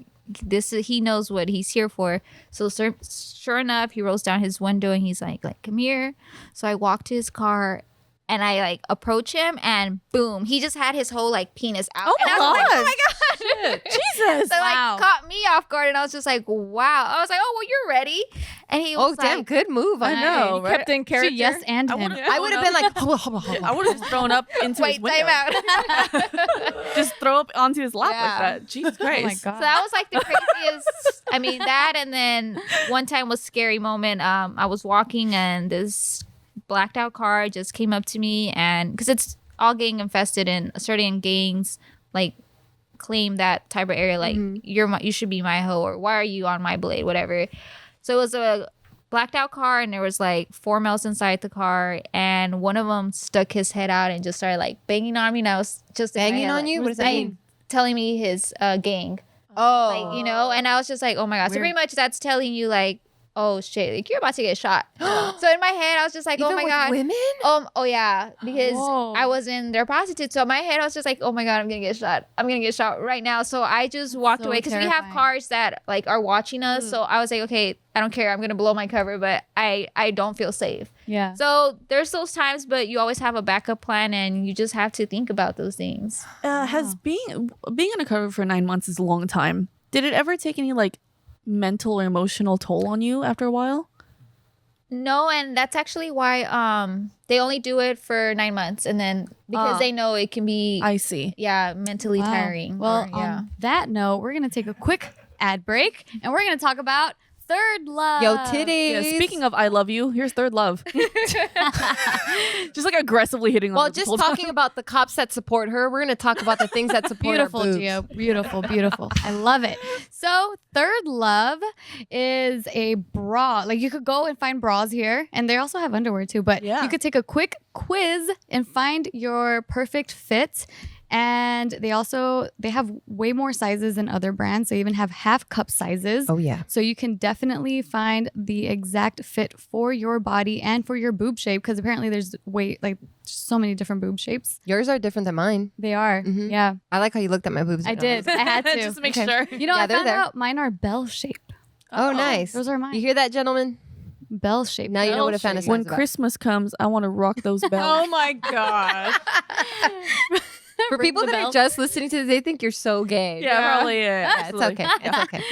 he knows what he's here for. So sure enough, he rolls down his window and he's like, come here. So I walk to his car and I like approach him and boom, he just had his whole like penis out. Oh and my I was like, God. oh my God. Jesus. So Wow. like caught me off guard and I was just like, wow. I was like, oh, well, you're ready. And he Oh, was damn, like, good move. I know, right? Kept in character. She yes and him. I would have been like, hold I would have just thrown up into his wait, window. time out. Just throw up onto his lap Yeah. like that. Jesus Oh my Christ. god. So that was like the craziest. I mean, that and then one time was scary moment. I was walking and this blacked out car just came up to me, and because it's all gang infested and certain gangs like claim that type of area, like you should be my hoe or why are you on my blade, whatever. So it was a blacked out car and there was like 4 males inside the car and one of them stuck his head out and just started like banging on me, and I was just in my Banging head, on like, you? What does that like, mean? telling me his gang. Oh, Like, you know, and I was just like, oh my God. So Weird. pretty much that's telling you like, oh shit, like you're about to get shot. So in my head, I was just like, even oh my with God. women? Oh yeah, because Whoa. I was in their prostitute. So in my head, I was just like, oh my God, I'm gonna get shot. I'm gonna get shot right now. So I just walked So away because we have terrifying. cars that like are watching us. So I was like, okay, I don't care. I'm gonna blow my cover, but I don't feel safe. Yeah. So there's those times, but you always have a backup plan, and you just have to think about those things. Has being undercover for 9 months is a long time. Did it ever take any like mental or emotional toll on you after a while? No, and that's actually why they only do it for 9 months, and then because they know it can be I see. mentally Wow. tiring. Well, or, yeah. on that note, we're gonna take a quick ad break, and we're gonna talk about third love. Yo, titties. Yeah, speaking of I love you, here's third love. Just like aggressively hitting on Well, her this just whole talking time. about the cops that support her, we're going to talk about the things that support Beautiful, our boobs. Gio. Beautiful, beautiful. I love it. So, Third Love is a bra. Like, you could go and find bras here, and they also have underwear too. But Yeah. you could take a quick quiz and find your perfect fit. And they have way more sizes than other brands. They even have half cup sizes. Oh, yeah. So you can definitely find the exact fit for your body and for your boob shape, because apparently there's so many different boob shapes. Yours are different than mine. They are. Mhm. Yeah. I like how you looked at my boobs. I did. I had to. Just to make Okay. sure. You know, Yeah, I they're found there. out mine are bell shaped. Oh, nice. Those are mine. You hear that, gentlemen? Bell shaped. Now you know what a Bell fantasy shape. When is about. Christmas comes, I want to rock those bells. Oh my god. For Ring people the that bell. are just listening to this, they think you're so gay. Yeah, probably. Yeah, Yeah, it's okay. It's okay.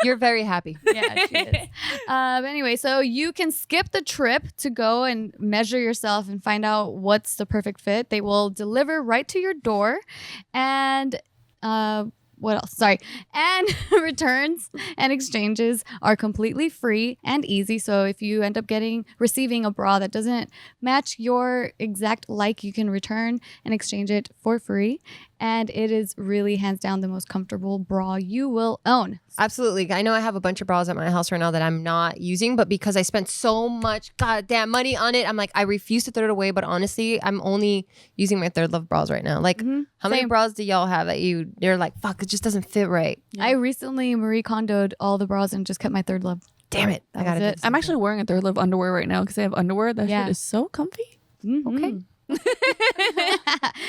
You're very happy. Yeah, she is. Anyway, so you can skip the trip to go and measure yourself and find out what's the perfect fit. They will deliver right to your door. And what else? Sorry. And returns and exchanges are completely free and easy. So if you end up receiving a bra that doesn't match your exact like, you can return and exchange it for free. And it is really hands down the most comfortable bra you will own. Absolutely. I know I have a bunch of bras at my house right now that I'm not using, but because I spent so much goddamn money on it, I'm like, I refuse to throw it away. But honestly, I'm only using my Third Love bras right now. Like, how many Same. bras do y'all have that you're like, fuck, it just doesn't fit right? I recently Marie Kondoed all the bras and just kept my Third Love. Damn it. I That gotta was do it. I'm actually wearing a Third Love underwear right now because I have underwear. That Yeah. shit is so comfy. Okay.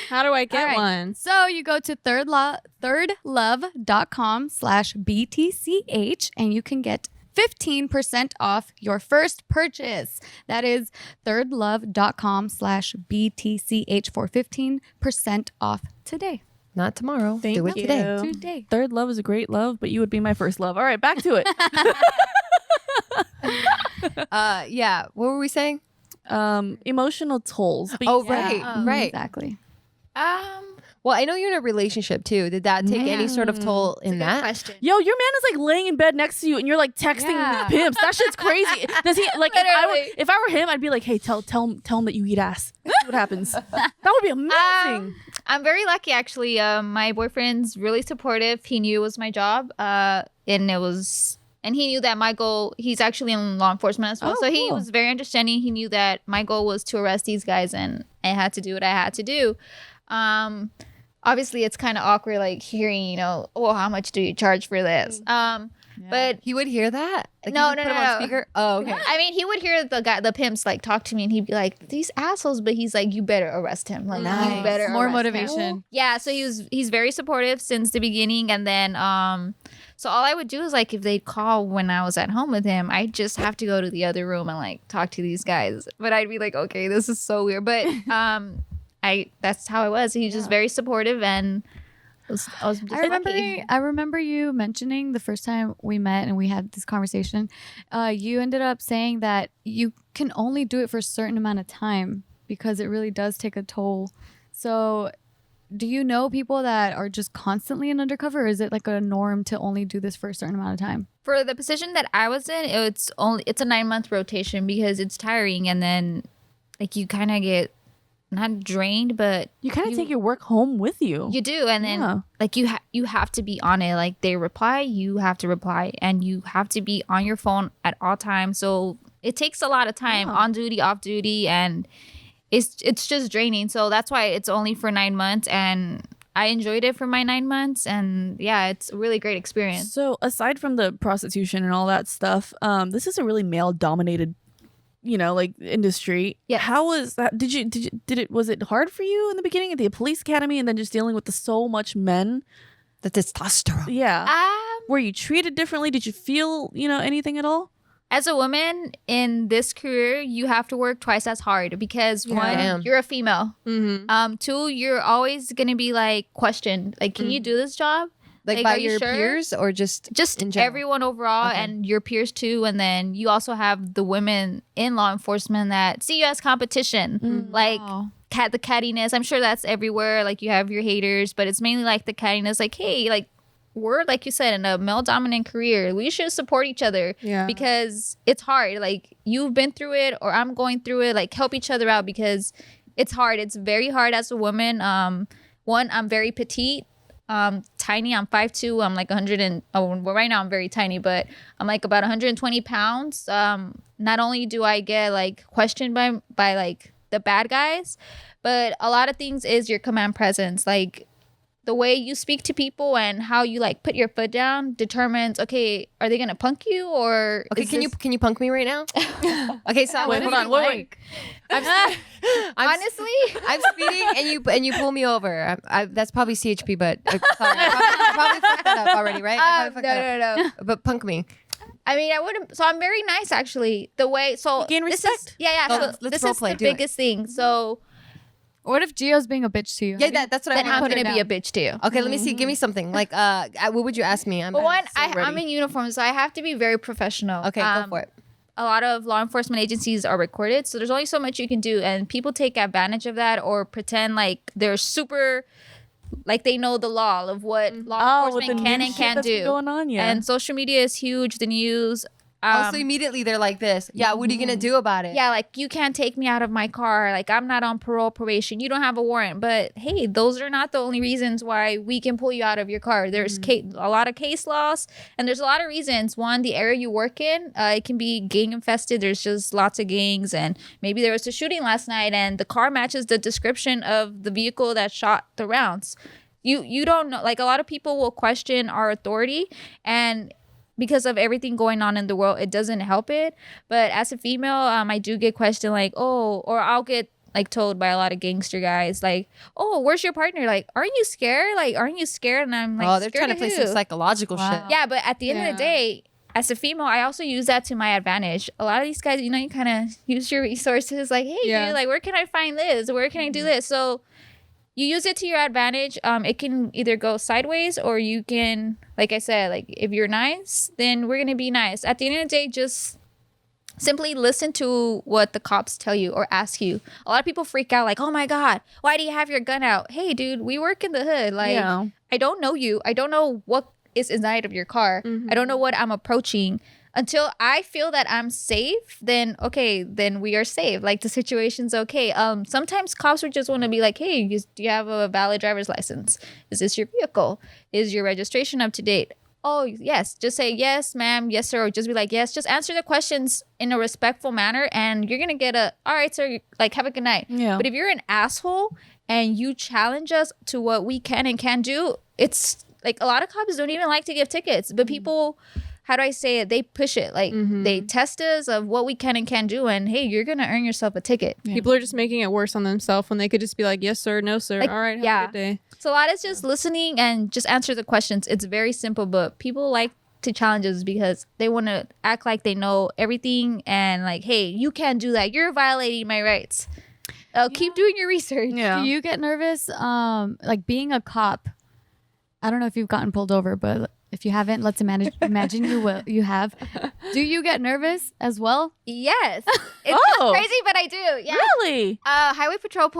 How do I get All right. one? So you go to thirdlove.com/BTCH and you can get 15% off your first purchase. That is thirdlove.com/BTCH for 15% off today. Not tomorrow. Thank do it you. today. Today. Third love is a great love, but you would be my first love. All right, back to it. Yeah. What were we saying? Emotional tolls. But Oh, yeah. right. Right. Exactly. Well, I know you're in a relationship too. Did that take any sort of toll in that? Question. Yo, your man is like laying in bed next to you, and you're like texting Yeah. pimps. That shit's crazy. Does he like? If I were him, I'd be like, hey, tell him that you eat ass. See what happens? That would be amazing. I'm very lucky, actually. My boyfriend's really supportive. He knew it was my job, and he knew that my goal. He's actually in law enforcement as well, Oh, so he cool. was very understanding. He knew that my goal was to arrest these guys, and I had to do what I had to do. Obviously, it's kind of awkward, like hearing, well, how much do you charge for this? But He would hear that? Like, No, you would no, put him no. on speaker? Oh, okay. I mean, he would hear the pimps like talk to me, and he'd be like, "These assholes," but he's like, "You better arrest him. Like, Nice. you better More arrest him." motivation. Yeah, so he's very supportive since the beginning, and then so all I would do is like if they'd call when I was at home with him, I just have to go to the other room and like talk to these guys. But I'd be like, okay, this is so weird, but that's how I was. He's just very supportive, and I was just lucky. I remember you mentioning the first time we met and we had this conversation. You ended up saying that you can only do it for a certain amount of time because it really does take a toll. So, do you know people that are just constantly in undercover, or is it like a norm to only do this for a certain amount of time? For the position that I was in, it's a 9-month rotation because it's tiring, and then like you kind of get not drained, but You kind of take your work home with you. you do, and then Yeah. like you have to be on it. Like they reply, you have to reply, and you have to be on your phone at all times. So it takes a lot of time on duty, off duty, and it's just draining. So that's why it's only for 9 months, and I enjoyed it for my 9 months, and yeah, it's a really great experience. So aside from the prostitution and all that stuff, this is a really male dominated, like industry. Yes. How was that? Was it hard for you in the beginning at the police academy and then just dealing with so much men? The testosterone. Yeah. Were you treated differently? Did you feel, anything at all? As a woman in this career, you have to work twice as hard because one, Damn. you're a female. Mm-hmm. Two, you're always gonna be like questioned. Like, can you do this job? Like are by you your sure? peers or just in general? everyone overall Okay. and your peers too. And then you also have the women in law enforcement that see you as competition. Like Wow. the cattiness. I'm sure that's everywhere. Like you have your haters, but it's mainly like the cattiness. Like, hey, like we're like you said in a male dominant career. We should support each other. Yeah. Because it's hard. Like you've been through it or I'm going through it. Like help each other out because it's hard. It's very hard as a woman. One, I'm very petite. Tiny. I'm 5'2". I'm like 100 and well, right now I'm very tiny, but I'm like about 120 pounds. Not only do I get like questioned by like the bad guys, but a lot of things is your command presence. Like the way you speak to people and how you like put your foot down determines, okay, are they gonna punk you or Okay, is can you punk me right now? Okay, so Wait, hold on. Wait. honestly I'm speeding and you pull me over. That's probably CHP, but sorry, I probably fucked that up already, right? I probably fucked that up. no. But punk me. I mean, I wouldn't. So I'm very nice, actually. The way, so Gain this respect. is, yeah. Oh, So let's this role is play, the do it. biggest thing. So What if Gio's being a bitch to you? Yeah, that's what then I I'm want. gonna be a bitch too. Okay, let me see. Give me something. Like, what would you ask me? But one, so I'm ready. in uniform, so I have to be very professional. Okay, go for it. A lot of law enforcement agencies are recorded, so there's only so much you can do, and people take advantage of that or pretend like they're super, like they know the law of what law with the enforcement can new and shit can't that's been do. going on, yeah. And social media is huge. The news. Also, immediately they're like this. Yeah, what are you gonna do about it? Yeah, like you can't take me out of my car. Like I'm not on parole, probation. You don't have a warrant. But hey, those are not the only reasons why we can pull you out of your car. There's a lot of case laws, and there's a lot of reasons. One, the area you work in, it can be gang infested. There's just lots of gangs, and maybe there was a shooting last night, and the car matches the description of the vehicle that shot the rounds. You don't know. Like a lot of people will question our authority, and because of everything going on in the world, it doesn't help it. But as a female, I do get questioned like, oh, or I'll get like told by a lot of gangster guys like, oh, where's your partner? Like, aren't you scared? Like, aren't you scared? And I'm like, Oh, they're scared trying to of play who? some psychological shit. Yeah, but at the end of the Yeah. day, as a female, I also use that to my advantage. A lot of these guys, you kind of use your resources like, hey, Yeah. dude, like, where can I find this? Where can I do this? So you use it to your advantage. It can either go sideways or you can, like I said, like if you're nice, then we're going to be nice. At the end of the day, just simply listen to what the cops tell you or ask you. A lot of people freak out like, oh my God, why do you have your gun out? Hey, dude, we work in the hood. Like, Yeah. I don't know you. I don't know what is inside of your car. I don't know what I'm approaching. Until I feel that I'm safe, then okay, then we are safe. Like the situation's okay. Sometimes cops would just want to be like, hey, do you have a valid driver's license? Is this your vehicle? Is your registration up to date? Oh, yes. Just say yes, ma'am, yes, sir, or just be like, yes. Just answer the questions in a respectful manner and you're gonna get all right, sir, like have a good night. Yeah. But if you're an asshole and you challenge us to what we can and can't do, it's like a lot of cops don't even like to give tickets, but people, how do I say it? They push it. Like they test us of what we can and can't do. And hey, you're going to earn yourself a ticket. People are just making it worse on themselves when they could just be like, yes, sir, no, sir. Like, All right, have yeah. a good day. So a lot is just listening and just answer the questions. It's very simple, but people like to challenge us because they want to act like they know everything and like, hey, you can't do that. You're violating my rights. Keep doing your research. Yeah. Do you get nervous? Like being a cop. I don't know if you've gotten pulled over, but if you haven't, let's imagine you will. You have. Do you get nervous as well? Yes. It's Oh. crazy, but I do. Yeah. Really? Highway patrol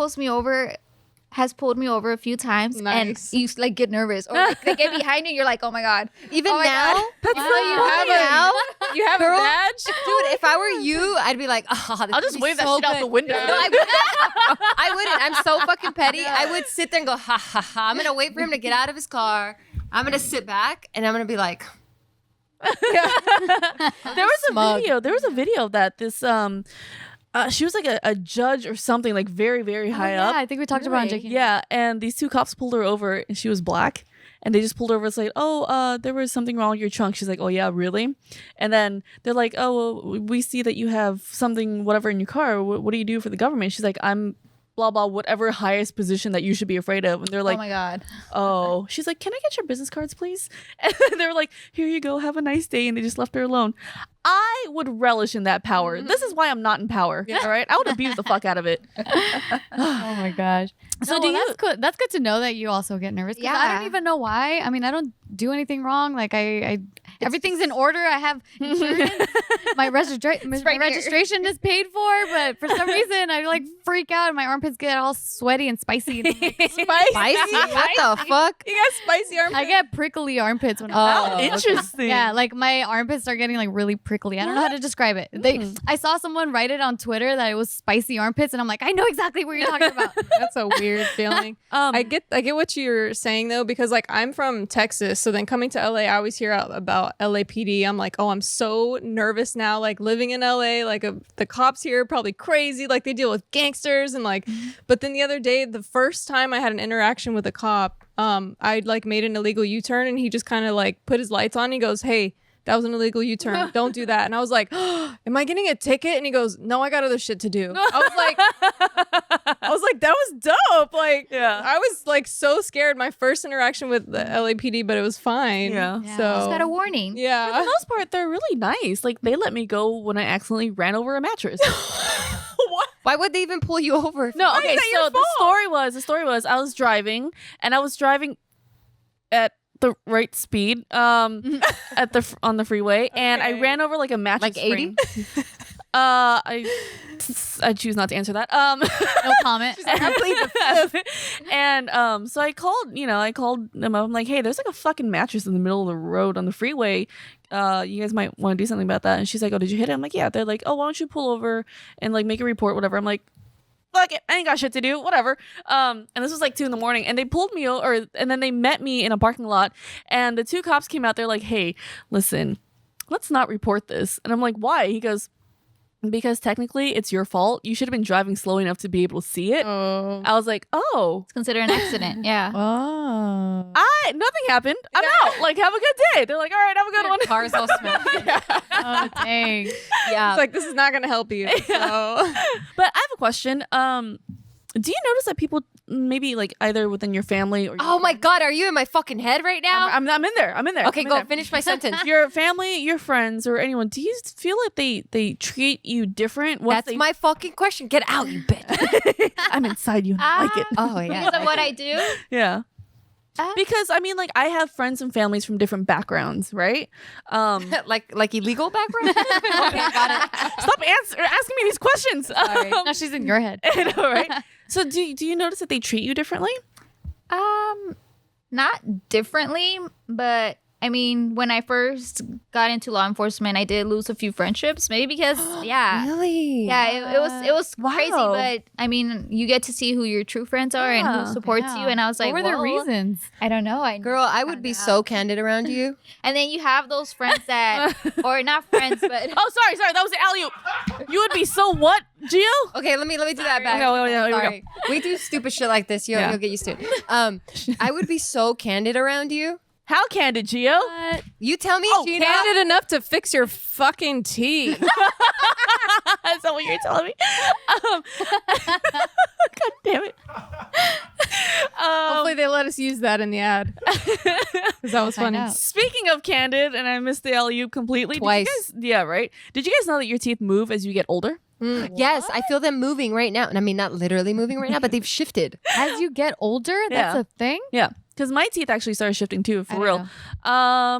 has pulled me over a few times Nice. and you like get nervous or like, they get behind you, you're like, oh my God. Even Oh my now, God. That's Wow. so You funny. have You have Girl. a badge? dude, if I were you, I'd be like, oh, I'll just wave that shit out the window. No, I wouldn't. I'm so fucking petty. I would sit there and go, ha ha ha. I'm gonna wait for him to get out of his car. I'm gonna sit back and I'm gonna be like, There was a Smug. video. There was a video of that. This she was like a judge or something, like very, very high yeah, up. I think we talked about it on Really? JK. Yeah, and these two cops pulled her over, and she was black. And they just pulled her over and said, oh, there was something wrong with your trunk. She's like, oh, yeah, really? And then they're like, oh, well, we see that you have something, whatever, in your car. What do you do for the government? She's like, I'm blah blah whatever highest position that you should be afraid of, and they're like, oh my god. oh, she's like, can I get your business cards, please? And they're like, here you go, have a nice day, and they just left her alone. I would relish in that power. This is why I'm not in power. All right, I would abuse the fuck out of it. Oh my gosh. So No, do well, you? That's good. That's good to know that you also get nervous. 'Cause I Yeah. don't even know why. I mean, I don't do anything wrong. Like I everything's in order. I have insurance. my registration is paid for, but for some reason I like freak out and my armpits get all sweaty and spicy. And I'm like, Spicy? What the fuck? You got spicy armpits. I get prickly armpits when Oh, I'm okay. Interesting. yeah, like my armpits are getting like really prickly. I don't know how to describe it. I saw someone write it on Twitter that it was spicy armpits, and I'm like, I know exactly what you're talking about. That's a weird feeling. I get what you're saying though, because like I'm from Texas, so then coming to LA, I always hear about LAPD. I'm like, oh, I'm so nervous now. Like living in LA, like the cops here are probably crazy. Like they deal with gangsters and like. But then the other day, the first time I had an interaction with a cop, I like made an illegal U-turn, and he just kind of like put his lights on. And he goes, hey, that was an illegal U-turn. Don't do that. And I was like, oh, am I getting a ticket? And he goes, no, I got other shit to do. I was like, that was dope. Like, Yeah. I was like so scared. My first interaction with the LAPD, but it was fine. Yeah. Yeah. So Just got a warning. For the yeah. most part, they're really nice. Like they let me go when I accidentally ran over a mattress. Why would they even pull you over? No, okay. that your So the story was I was driving at the right speed on the freeway, and I ran over like a mattress Like 80? spring. I choose not to answer that. No comment. I plead the fifth. And so I called them up. I'm like, hey, there's like a fucking mattress in the middle of the road on the freeway. You guys might want to do something about that. And she's like, oh, did you hit it? I'm like, yeah. They're like, oh, why don't you pull over and like make a report, whatever. I'm like, fuck it, I ain't got shit to do, whatever. And this was like 2 a.m, and they pulled me over, and then they met me in a parking lot, and the 2 cops came out. They're like, hey, listen, let's not report this. And I'm like, why? He goes, because technically it's your fault. You should have been driving slow enough to be able to see it. Oh. I was like, oh, It's considered an accident. Yeah. Oh. nothing happened. I'm out. Like, have a good day. They're like, all right, have a good one. Cars all smashed. Oh, dang. Yeah. It's like, this is not going to help you. So. But I have a question. Do you notice that people maybe like either within your family or Oh my God, are you in my fucking head right now? I'm in there. I'm in there. Okay, I'm in go there. finish my sentence. Your family, your friends, or anyone, do you feel like they treat you different? once That's they- my fucking question. Get out, you bitch. I'm inside you and I like it. Oh yeah. Because of what I do. Yeah. Because I mean, like, I have friends and families from different backgrounds, right? like illegal background? Okay, got it. Stop asking me these questions. Sorry. Now she's in your head. I know, right? So, do you notice that they treat you differently? Not differently, but I mean, when I first got into law enforcement, I did lose a few friendships. Maybe because, yeah. Really? Yeah, it was crazy, Wow. but I mean, you get to see who your true friends are and Yeah. who supports you. And I was like, what were the whoa. reasons? I don't know. Girl, I would be so candid around you. And then you have those friends that, or not friends, but Oh, sorry. That was the alley-oop. You would be so what, Gio? Okay, let me do that back. Okay, here we go. Sorry. We do stupid shit like this. You'll get used to it. I would be so candid around you. How candid, Gio? You tell me, Gina. Candid enough to fix your fucking teeth. Is that what you're telling me? God damn it. Hopefully they let us use that in the ad. Because that was Find funny. out. Speaking of candid, and I missed the alley-oop completely. Twice. Yeah, right? Did you guys know that your teeth move as you get older? Yes, I feel them moving right now. And I mean, not literally moving right now, but they've shifted. As you get older, that's Yeah. a thing? Yeah. Because my teeth actually started shifting too, for I real.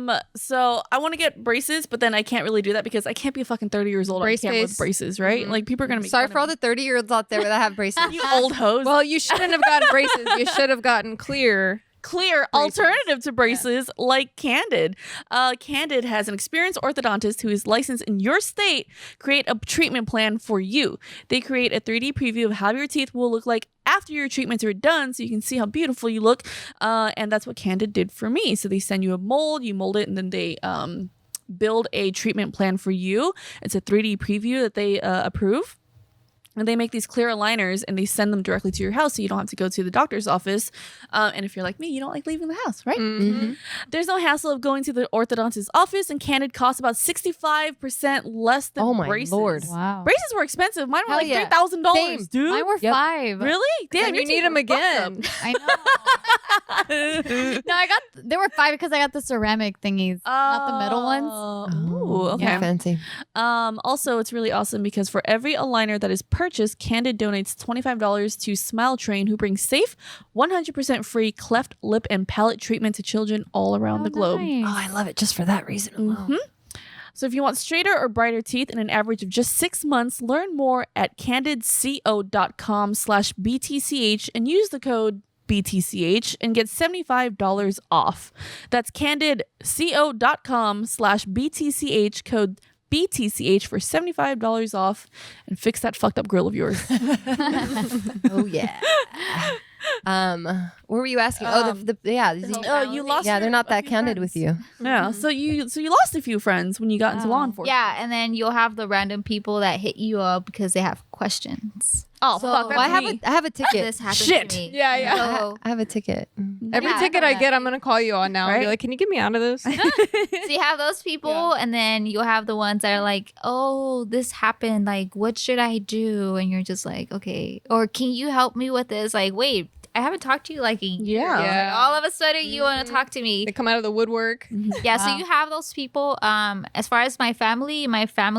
know. So I want to get braces, but then I can't really do that because I can't be fucking 30 years old. Brace I can't with face. braces, right? Like people are gonna make Sorry fun for all of the 30-year-olds out there that have braces. me. You old hoes. Well, you shouldn't have gotten braces. You should have gotten clear. Clear alternative to braces like Candid. Candid has an experienced orthodontist who is licensed in your state create a treatment plan for you. They create a 3D preview of how your teeth will look like after your treatments are done so you can see how beautiful you look. And that's what Candid did for me. So they send you a mold, you mold it, and then they build a treatment plan for you. It's a 3D preview that they approve. And they make these clear aligners and they send them directly to your house so you don't have to go to the doctor's office. And if you're like me, you don't like leaving the house, right? Mm-hmm. There's no hassle of going to the orthodontist's office, and Candid costs about 65% less than Oh my braces. Lord. Wow. Braces were expensive. Mine were Hell like yeah. $3,000, Same. dude. Mine were Yep. 5. Really? Damn, And you your need teeth them were fucked again. I know. No, they were 5 because I got the ceramic thingies, not the metal ones. Ooh, okay. Yeah, fancy. Also, it's really awesome because for every aligner that is purchased, Candid donates $25 to Smile Train, who brings safe, 100% free cleft lip and palate treatment to children all around the globe. Nice. Oh, I love it just for that reason alone. Mhm. So if you want straighter or brighter teeth in an average of just 6 months, learn more at candidco.com/BTCH and use the code BTCH and get $75 off. That's candidco.com/BTCH, code BTCH for $75 off, and fix that fucked up grill of yours. Oh yeah. What were you asking? You lost. Yeah, they're not a that few candid friends. with you. Yeah, so you lost a few friends when you got into law enforcement. Yeah, and then you'll have the random people that hit you up because they have questions. Oh So- fuck, Well, I that's have me. I have a ticket. This happened Shit. to me. Yeah, yeah. So, I have a ticket. Every Yeah, ticket I I know get, I'm gonna call you on now and Right? be like, "Can you get me out of this?" so you have those people, and then you'll have the ones that are like, "Oh, this happened. Like, what should I do?" And you're just like, "Okay," or "Can you help me with this?" Like, wait, I haven't talked to you like a year. Yeah. Yeah. All of a sudden, you want to talk to me. They come out of the woodwork. Yeah, so Wow. you have those people. As far as my family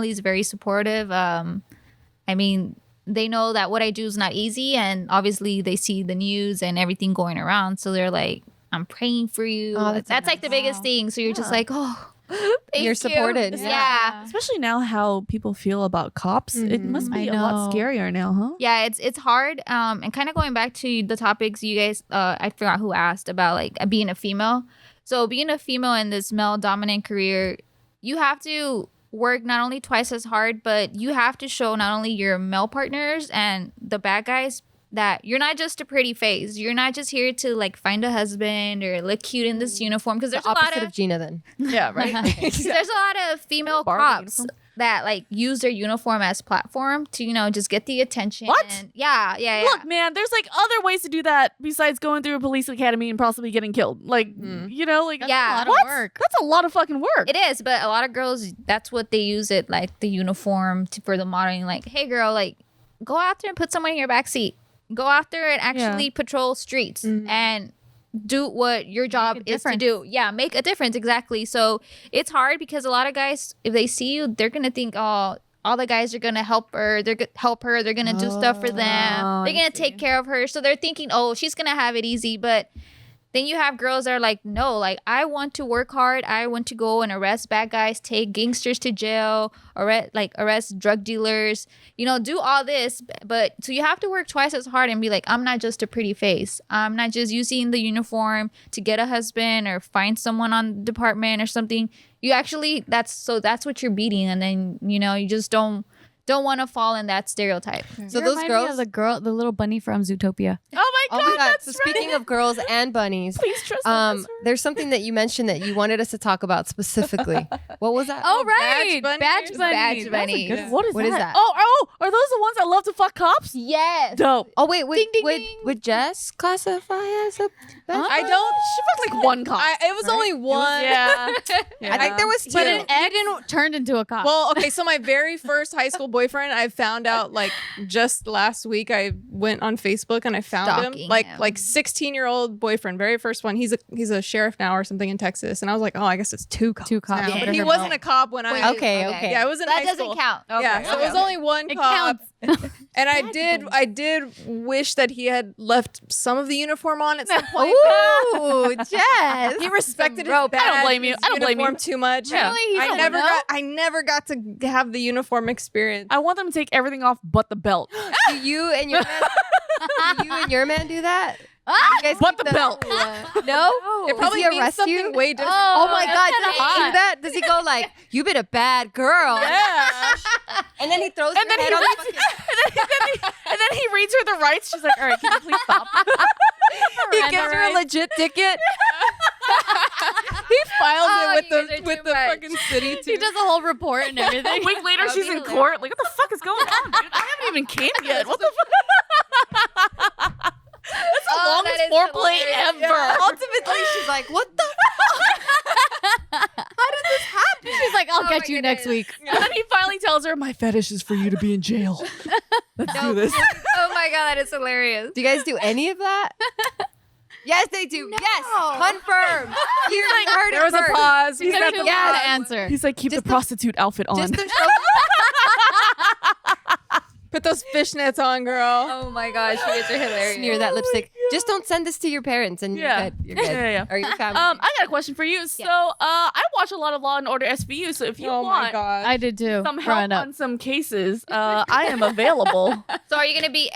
is very supportive. I mean, they know that what I do is not easy, and obviously they see the news and everything going around, so they're like, "I'm praying for you." Oh, that's like the biggest Wow. thing. So you're just like, "Oh, thank You're you." supported. Yeah. Especially now how people feel about cops. It must be I a lot know. scarier now, huh? Yeah, it's hard. And kind of going back to the topics you guys, I forgot who asked about like being a female. So being a female in this male dominant career, you have to work not only twice as hard, but you have to show not only your male partners and the bad guys that you're not just a pretty face. You're not just here to like find a husband or look cute in this uniform. Because there's The a lot opposite of of Gina then. Yeah, right. there's a lot of female Barbie cops uniform. that like use their uniform as platform to just get the attention. What? Yeah. Look, man, there's like other ways to do that besides going through a police academy and possibly getting killed. Like, you know, like Yeah. a lot what? of work. That's a lot of fucking work. It is, but a lot of girls, that's what they use it, like the uniform for the modeling. Like, hey, girl, like, go out there and put someone in your back seat. Go out there and actually patrol streets and do what your job is to difference. do. Yeah, make a difference. Exactly. So it's hard because a lot of guys, if they see you, they're going to think, oh, all the guys are going to help her. They're going to help her. They're going to do stuff for them. Oh, They're going to take care of her. So they're thinking, oh, she's going to have it easy. But then you have girls that are like, no, like I want to work hard. I want to go and arrest bad guys, take gangsters to jail, arrest drug dealers, do all this. But so you have to work twice as hard and be like, I'm not just a pretty face. I'm not just using the uniform to get a husband or find someone on the department or something. You actually, that's what you're beating. And then, you just don't want to fall in that stereotype. So You those remind me of girls. the little bunny from Zootopia. Oh my god, So speaking of girls and bunnies, please trust me. there's something that you mentioned that you wanted us to talk about specifically. What was that? Oh, right. Badge Badge bunnies. bunny. Badge That's a bunny. good- What is what that? is that? Oh, are those the ones that love to fuck cops? Yes. Dope. Oh wait, would, Ding, ding, would, ding. would Jess classify as a? I don't. She fucked like one cop. It was only one. yeah. I think there was two. But an egg turned into a cop. Well, okay, so my very first high school boyfriend, I found out like just last week. I went on Facebook and I found him Stalking like him. 16-year-old boyfriend, very first one. He's a sheriff now or something in Texas, and I was like, oh, I guess it's two cops. Two cops. now. Yeah. But he wasn't a cop when I. Wait, Okay. Yeah, I was in that high doesn't school. count. Yeah, so it was only one It cop. counts. And I did wish that he had left some of the uniform on at some point. Ooh, Jess. He respected his rope. I don't badge, blame you. his I don't blame you. uniform too much. Yeah. Really? You I don't never know? got to have the uniform experience. I want them to take everything off but the belt. Do you and your man, do you and your man do that? You guys But keep the belt. No? It probably Does he means arrest something you? way different. Oh my that's God! kinda Does he hot. do that? Does he go like, "You've been a bad girl," Yeah. and then he throws And your then head he on rips, the and then then he reads her the rights. She's like, all right, can you please stop? He gives her a legit ticket. He files Oh, it you guys are with too the much. fucking city He too. does a whole report and everything. A week later, That would she's be in hilarious. court. Like, what the fuck is going on, dude? I haven't even came yet. What the fuck? That's the longest that is foreplay hilarious. ever. Ultimately, she's like, "What the fuck? How did this happen?" She's like, I'll Oh get my you next goodness. week. And then he finally tells her, my fetish is for you to be in jail. Let's do this. Oh my god, that is hilarious. Do you guys do any of that? Yes, they do. Yes, confirm. You heard There it was a first. pause. He's We got the yeah. pause. to answer. He's like, keep Just the the- prostitute outfit on. Just to show. Put those fishnets on, girl. Oh my gosh, you guys are hilarious. Smear that lipstick. Just don't send this to your parents, and you're Yeah. good. You're good. Yeah. Or your family. I got a question for you. So, I watch a lot of Law and Order SVU. So if you Oh my want god. I did too. some help growing up. on some cases, I am available. So are you gonna be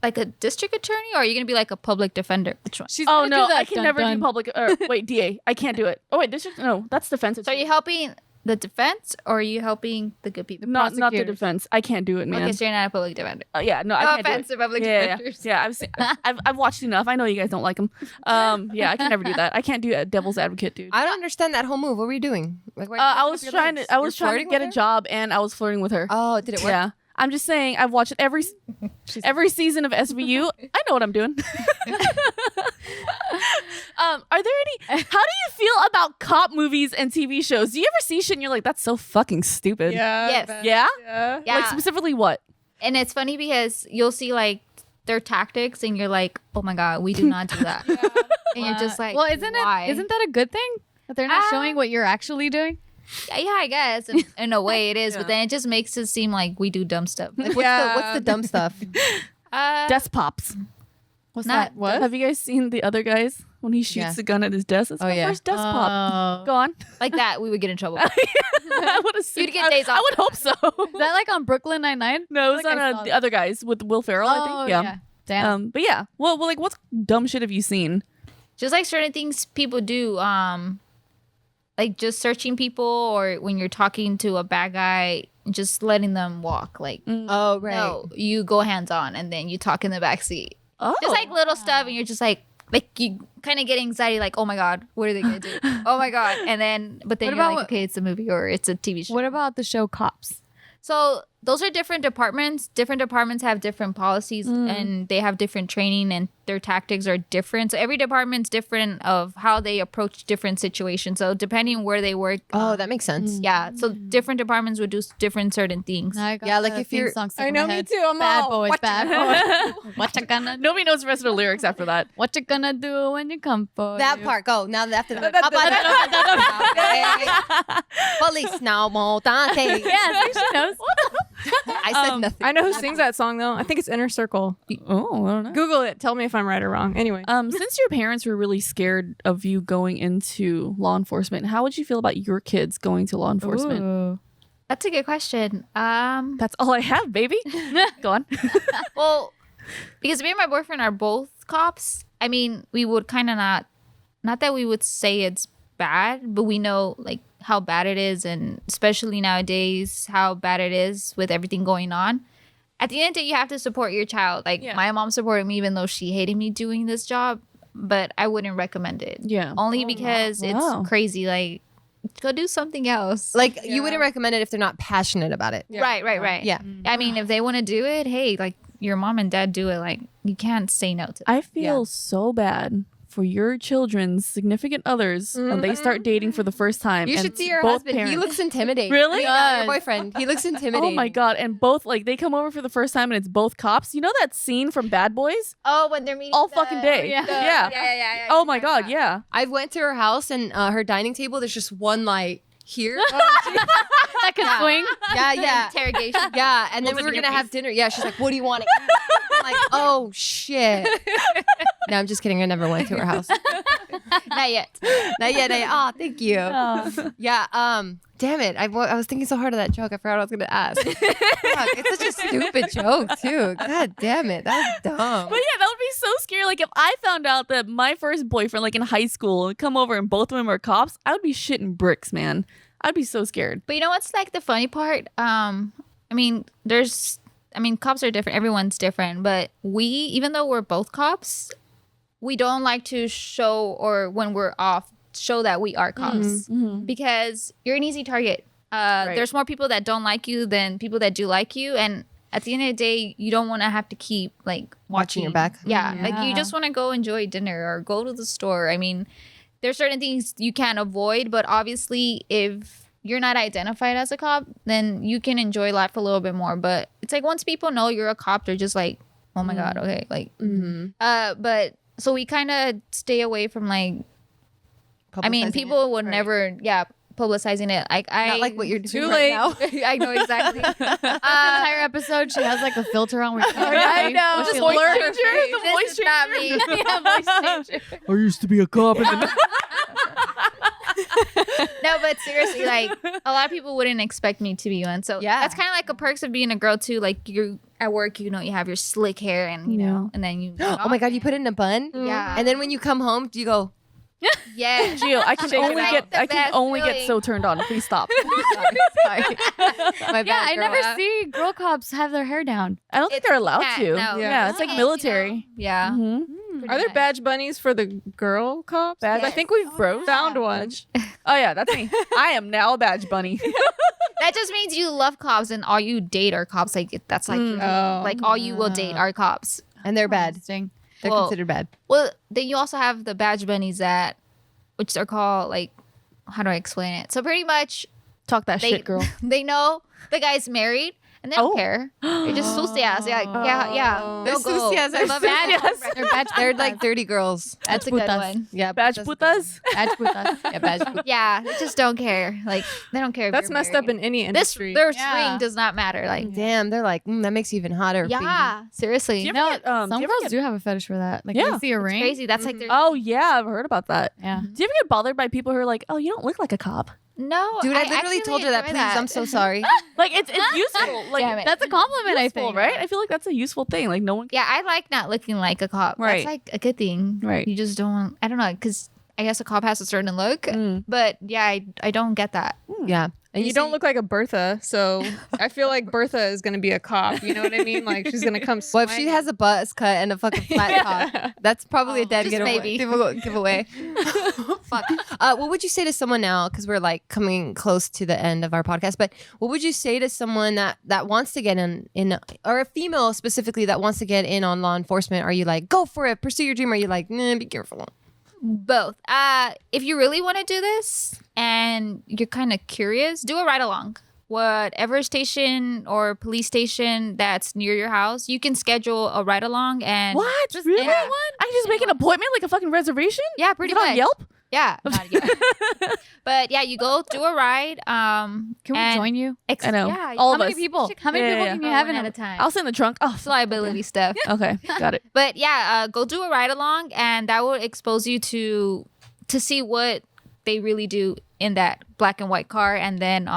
like a district attorney, or are you gonna be like a public defender? Which one? She's Oh gonna do no, that. I can Dun, never dun. do public. Wait, DA, I can't do it. Oh wait, district? No, that's defense. So are you helping the defense, or are you helping the good people? not the prosecutors. defense. I can't do it, man. Okay, so you're not a public defender. Yeah, no, I No can't do it. offense to public Yeah, defenders. yeah. I've watched enough. I know you guys don't like them. Yeah, I can never do that. I can't do a devil's advocate, dude. I don't understand that whole move. What were you doing? Like, why I was trying to. I was You're trying to flirting get with a her? job, and I was flirting with her. Oh, did it work? Yeah, I'm just saying. I've watched every season of SVU. I know what I'm doing. Are there any? How do you feel about cop movies and TV shows? Do you ever see shit and you're like, that's so fucking stupid? Yeah. Yes. that- Yeah? Yeah. Yeah. Like specifically what? And it's funny because you'll see like their tactics, and you're like, oh my god, we do not do that. And you're just like, well, isn't why? that a good thing that they're not Ah. showing what you're actually doing? Yeah, I guess in a way it is, but then it just makes it seem like we do dumb stuff. Like, Yeah. what's the dumb stuff? Desk pops. What's Not- that? What? Have you guys seen the other guys when he shoots Yeah. the gun at his desk? That's Oh, my yeah. first desk pop. Oh. Go on. like that, we would get in trouble. I would assume. You'd get days I off would for hope so. Is that like on Brooklyn Nine-Nine? No, it was Like I on saw the that. other guys with Will Ferrell, I think. Yeah. Damn. But yeah. Well, like, what dumb shit have you seen? Just like certain things people do, like just searching people, or when you're talking to a bad guy, just letting them walk. Like, Oh, right. no, you go hands on, and then you talk in the back seat. Oh. Just like little stuff, and you're just like you kind of get anxiety, like, oh my god, what are they gonna do? Oh my god, and then but then What you're about like, okay, it's a movie or it's a TV show. What about the show Cops? So those are different departments. Different departments have different policies, and they have different training, and their tactics are different. So every department's different of how they approach different situations. So depending where they work, Oh, that makes sense. yeah. So different departments would do different certain things. Now I got Yeah, like the if theme you're- song stuck I in know, my me head. too. I'm Bad all, boys, what bad the- boys. What you gonna Nobody knows the rest of the lyrics after that. What you gonna do when you come for That you? part, go. Now after that. Da- Police now, mo Dante. Yeah, see, she knows. I said nothing. I know who sings that song though. I think it's Inner Circle. Oh, I don't know. Google it. Tell me if I'm right or wrong. Anyway. Since your parents were really scared of you going into law enforcement, how would you feel about your kids going to law enforcement? Ooh. That's a good question. That's all I have, baby. Go on. Well, because me and my boyfriend are both cops. I mean, we would kind of not that we would say it's bad, but we know like how bad it is, and especially nowadays how bad it is with everything going on. At the end of the day, you have to support your child. Like Yeah. my mom supported me even though she hated me doing this job, but I wouldn't recommend it. Yeah. Only because Wow. it's crazy. Like, go do something else. Like, you wouldn't recommend it if they're not passionate about it. Yeah. Right. Yeah. I mean, if they want to do it, hey, like your mom and dad do it. Like you can't say no to them. I feel so bad for your children's significant others when they start dating for the first time. You and should see your both husband. He parents- looks intimidating. Really? Yeah, your boyfriend. He looks intimidating. Oh my god! And both like they come over for the first time and it's both cops. You know that scene from Bad Boys? Oh, when they're meeting All fucking day. Yeah. Yeah. Oh my god! Yeah. I went to her house and her dining table. There's just one light here. That could swing. yeah. Interrogation. Yeah, and then Holds we it were in your gonna have face. dinner. Yeah, she's like, "What do you want to eat?" I'm like, "Oh shit." No, I'm just kidding. I never went to her house. Not yet. Not yet. Oh, thank you. Yeah. Damn it. I was thinking so hard of that joke. I forgot what I was gonna ask. Fuck, it's such a stupid joke too. God damn it. That's dumb. But yeah, that would be so scary. Like if I found out that my first boyfriend, like in high school, would come over and both of them are cops, I would be shitting bricks, man. I'd be so scared. But you know what's like the funny part? I mean, there's I mean, cops are different. Everyone's different. But even though we're both cops, we don't like to show, or when we're off, show that we are cops because you're an easy target. There's more people that don't like you than people that do like you. And at the end of the day, you don't want to have to keep like Watching your back. Yeah. Like you just want to go enjoy dinner or go to the store. I mean, there's certain things you can't avoid, but obviously if you're not identified as a cop, then you can enjoy life a little bit more. But it's like once people know you're a cop, they're just like, oh my God, okay. Like, but so we kind of stay away from like, I mean, people would never, publicizing it. Like Not like what you're doing Too right late. now. I know exactly. Entire episode, she has like a filter on. Where I know. What she Just looks blur like. her face. The This voice is not me. Yeah, voice changer. I used to be a cop. No, but seriously, like a lot of people wouldn't expect me to be one. So Yeah. that's kind of like a perks of being a girl too. Like you're at work, you know, you have your slick hair and you know, and then you. Oh my God, you put it in a bun? Yeah. And then when you come home, do you go, Yeah. Gio, I can Shake it only out. get The I can best only get feeling. so turned on. Please stop. sorry. My bad, Yeah, I girl. never see girl cops have their hair down. I don't think It's they're allowed cat, to. no. Yeah, it's like military. Yeah. Mhm. Are there badge bunnies for the girl cops? 'Cause I think we've found one. Oh yeah, that's me. I am now a badge bunny. That just means you love cops and all you date are cops. Like that's like your- Oh. like all you will date are cops. And they're bad. Interesting. They're Well- considered bad. Well, then you also have the badge bunnies which are called like, how do I explain it? So pretty much Talk that they shit, girl. they know the guy's married and they don't Oh. care. They're just sucias. Yeah. They're They'll go. sucias. I love Bad, it. they're badge They're like dirty girls. That's a good putas. one. Yeah. Badge putas. Badge putas. Yeah, badge putas. Yeah, they just don't care. Like they don't care. If That's you're messed up married. in any this. industry. Their Yeah. ring does not matter. Like Damn, they're like, that makes you even hotter. yeah, seriously. Do you ever No, get, some do you ever girls get- do have a fetish for that. Like Yeah. they see a It's ring. crazy. That's like their Oh yeah, I've heard about that. Yeah. Do you ever get bothered by people who are like, "Oh, you don't look like a cop"? no. Dude, I literally actually told her that. enjoy Please, I'm so sorry. Like it's useful. Like Damn it. That's a compliment, I useful, think. right? I feel like that's a useful thing. Like no one. Yeah, I like not looking like a cop. Right. That's like a good thing. Right. You just don't. I don't know, because I guess a cop has a certain look. Mm. But yeah, I don't get that. Yeah. And you don't look like a Bertha, so I feel like Bertha is gonna be a cop. You know what I mean? Like she's gonna come. Well, if she has a buzz cut and a fucking flat top, that's probably a dead just giveaway. maybe. Giveaway. Fuck. What would you say to someone now? Because we're like coming close to the end of our podcast. But what would you say to someone that wants to get in, or a female specifically that wants to get in on law enforcement? Are you like, go for it, pursue your dream? Or are you like, nah, be careful? Both. If you really want to do this and you're kind of curious, do a ride along. Whatever station or police station that's near your house, you can schedule a ride along and What? Really? yeah. I can just make an appointment, like a fucking reservation. Yeah, pretty Is it much. on Yelp? Yeah, not yet. But yeah, you go do a ride. Can we and join you? I know. Yeah, All How of many us. people? How many Yeah, people yeah, can you you have one in at a a time. I'll sit in the trunk. Oh, It's liability stuff. okay, got it. But yeah, go do a ride along, and that will expose you to see what they really do in that black and white car, and then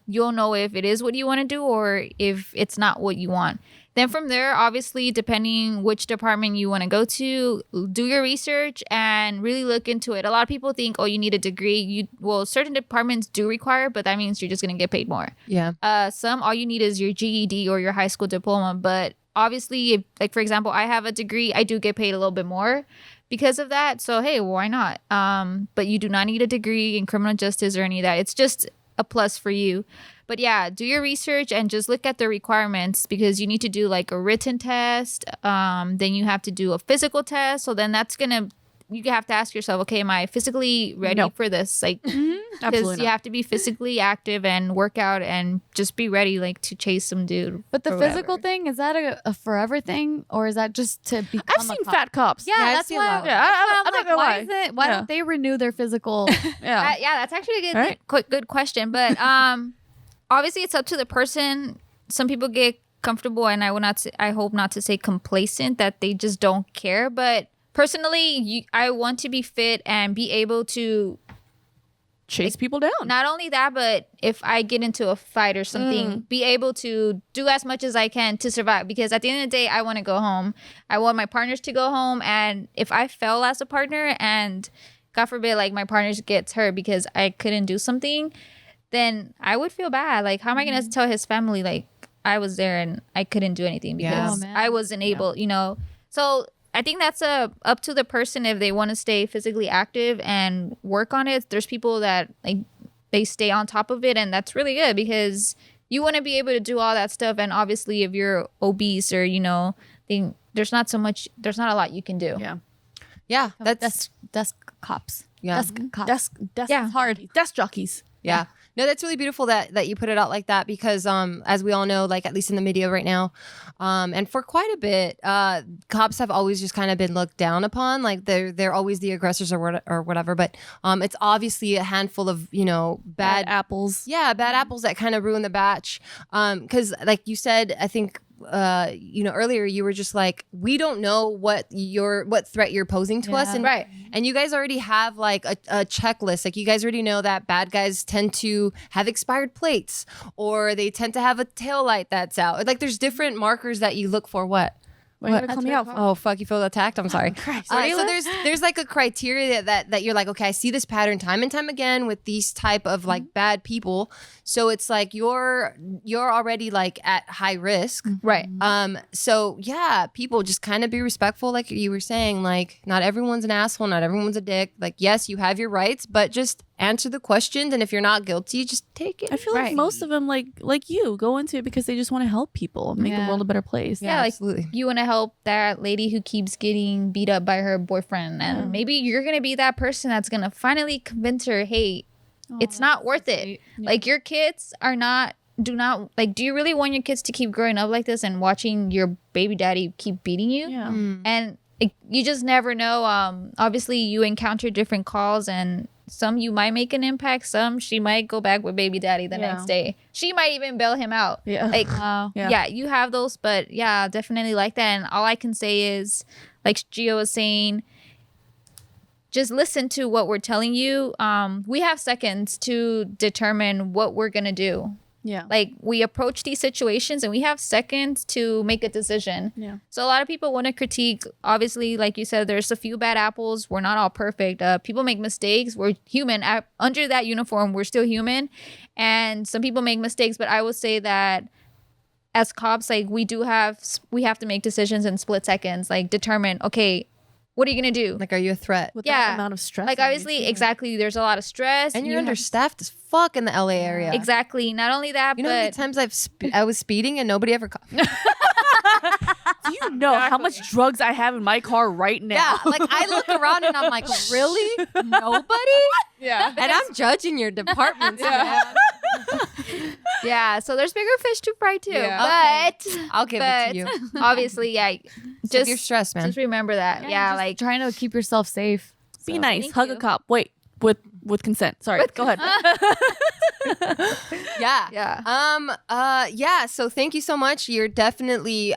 you'll know if it is what you want to do or if it's not what you want. Then from there, obviously, depending which department you want to go to, do your research and really look into it. A lot of people think, oh, you need a degree. Certain departments do require, but that means you're just going to get paid more. Yeah. Some, all you need is your GED or your high school diploma. But obviously, if, like, for example, I have a degree, I do get paid a little bit more because of that. So, hey, why not? But you do not need a degree in criminal justice or any of that. It's just a plus for you. But yeah, do your research and just look at the requirements, because you need to do like a written test. Then you have to do a physical test. So then you have to ask yourself, okay, am I physically ready No. for this? Like, Absolutely because you not. have to be physically active and work out and just be ready, like, to chase some dude. But the or physical whatever. thing, is that a forever thing, or is that just to become I've a seen cop? fat cops. Yeah, I've that's seen a why. lot. Yeah, That's why I'm not like, gonna why lie. is it? Why Yeah. don't they renew their physical? Yeah. Yeah, that's actually a good, Right. good question. But obviously, it's up to the person. Some people get comfortable, and I hope not to say complacent, that they just don't care. But personally, I want to be fit and be able to. Chase people down. Not only that, but if I get into a fight or something, be able to do as much as I can to survive. Because at the end of the day, I want to go home. I want my partners to go home. And if I fail as a partner and God forbid, like, my partner gets hurt because I couldn't do something, then I would feel bad. Like, how am I going to tell his family, like, I was there and I couldn't do anything Yeah. because Oh, man. I wasn't able, So I think that's up to the person if they want to stay physically active and work on it. There's people that like they stay on top of it, and that's really good because you want to be able to do all that stuff. And obviously, if you're obese or then there's not a lot you can do. Yeah, that's Desk cops. Yeah. Desk cops. Desk Yeah. hard. Desk jockeys. Yeah. No, that's really beautiful that you put it out like that because as we all know, like at least in the media right now, and for quite a bit, cops have always just kind of been looked down upon. Like they're always the aggressors or whatever. But it's obviously a handful of bad apples. yeah, bad apples that kind of ruin the batch. Because like you said, I think earlier you were just like, we don't know what threat you're posing to us, Yeah. and Right. and you guys already have like a checklist. Like you guys already know that bad guys tend to have expired plates, or they tend to have a tail light that's out. Like there's different markers that you look for. What? Why you gotta call me out? Oh fuck! You feel attacked. I'm sorry. So there's like a criteria that you're like, okay, I see this pattern time and time again with these type of like bad people. So it's like you're already like at high risk, Right. So yeah, people just kind of be respectful, like you were saying. Like not everyone's an asshole, not everyone's a dick. Like yes, you have your rights, but just answer the questions, and if you're not guilty, just take it. I feel like most of them, like you, go into it because they just want to help people and make the Yeah. world a better place. Yeah, like absolutely. you want to help that lady who keeps getting beat up by her boyfriend, and maybe you're gonna be that person that's gonna finally convince her, hey, it's not worth it. Like your kids do not like. Do you really want your kids to keep growing up like this and watching your baby daddy keep beating you? Yeah. And you just never know. Obviously, you encounter different calls, and some you might make an impact. Some she might go back with baby daddy the next day. She might even bail him out. Yeah. Like, Wow. yeah, you have those, but yeah, definitely like that. And all I can say is, like Gio was saying, just listen to what we're telling you. We have seconds to determine what we're gonna do. Yeah. Like we approach these situations and we have seconds to make a decision. Yeah. So a lot of people want to critique. Obviously, like you said, there's a few bad apples. We're not all perfect. People make mistakes. We're human. Under that uniform, we're still human. And some people make mistakes. But I would say that as cops, like we have to make decisions in split seconds. Like determine, okay, what are you gonna do? Like, are you a threat? With Yeah. that amount of stress. Like on you, obviously, too. exactly. There's a lot of stress, And you're you have- understaffed as fuck in the LA area. Exactly. Not only that, You know how many but times I was speeding and nobody ever caught. Do you know how much drugs I have in my car right now? Yeah, like I look around and I'm like, really? Nobody? Yeah. And I'm judging your departments, man. yeah. So there's bigger fish to fry too. Yeah. But I'll give it to you. obviously, yeah. Just your stress, man. Just remember that. Yeah, just like trying to keep yourself safe. Be So, nice. thank Hug you. a cop. Wait, with consent. Sorry. Go ahead. Yeah. yeah. Yeah. So thank you so much. You're definitely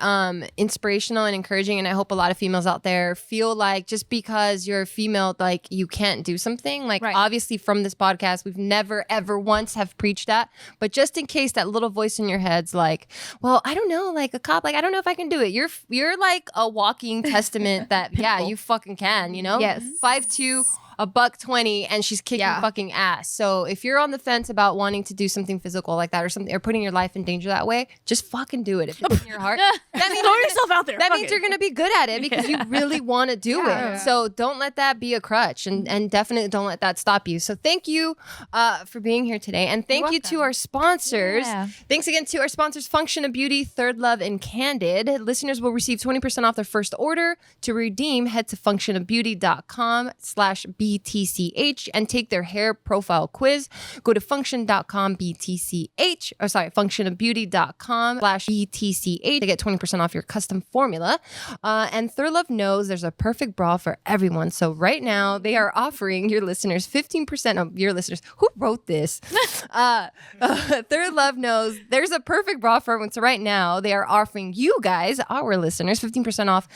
inspirational and encouraging, and I hope a lot of females out there feel like just because you're a female, like you can't do something. Like Right. obviously from this podcast, we've never ever once have preached that, but just in case that little voice in your head's like, well, I don't know, like a cop, like I don't know if I can do it. You're like a walking testament that yeah, you fucking can. You know, Yes. 5'2", $120, and she's kicking Yeah. fucking ass. So if you're on the fence about wanting to do something physical like that or something, or putting your life in danger that way, just fucking do it. If it's in your heart, that means Throw yourself out there. that Fuck means it. you're gonna be good at it because you really want to do Yeah. it. So don't let that be a crutch, and definitely don't let that stop you. So thank you for being here today, and thank you to our sponsors. Yeah. Thanks again to our sponsors, Function of Beauty, Third Love, and Candid. Listeners will receive 20% off their first order. To redeem, head to functionofbeauty.com/BTCH and take their hair profile quiz. Go to functionofbeauty.com/BTCH to get 20% off your custom formula. And Third Love knows there's a perfect bra for everyone. So right now they are offering your listeners 15% of your listeners. Who wrote this? Third Love knows there's a perfect bra for everyone. So right now they are offering you guys, our listeners, 15% off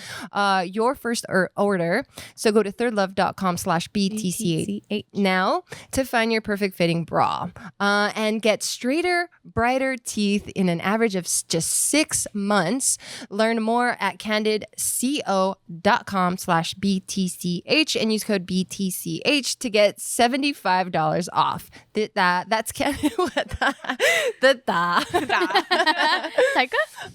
your first order. So go to thirdlove.com/BTCH BTCH now to find your perfect fitting bra and get straighter, brighter teeth in an average of just 6 months. Learn more at candidco.com/BTCH and use code BTCH to get $75 off. That's Candid.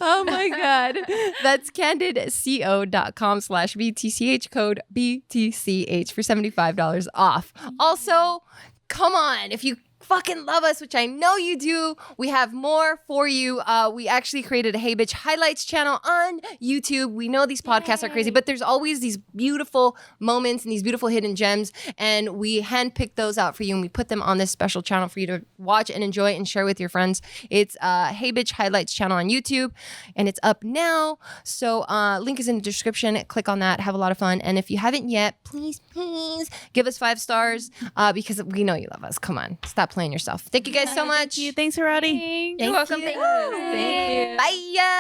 Oh my God. That's candidco.com/BTCH, code BTCH for $75 off. Also, come on, if you fucking love us, which I know you do, we have more for you. We actually created a Hey Bitch Highlights channel on YouTube. We know these podcasts are crazy, but there's always these beautiful moments and these beautiful hidden gems, and we handpicked those out for you, and we put them on this special channel for you to watch and enjoy and share with your friends. It's Hey Bitch Highlights channel on YouTube, and it's up now. So link is in the description. Click on that. Have a lot of fun. And if you haven't yet, please give us 5 stars because we know you love us. Come on, stop playing yourself. Thank you guys so much. Thanks, Harati. You're welcome. Thank you. Bye.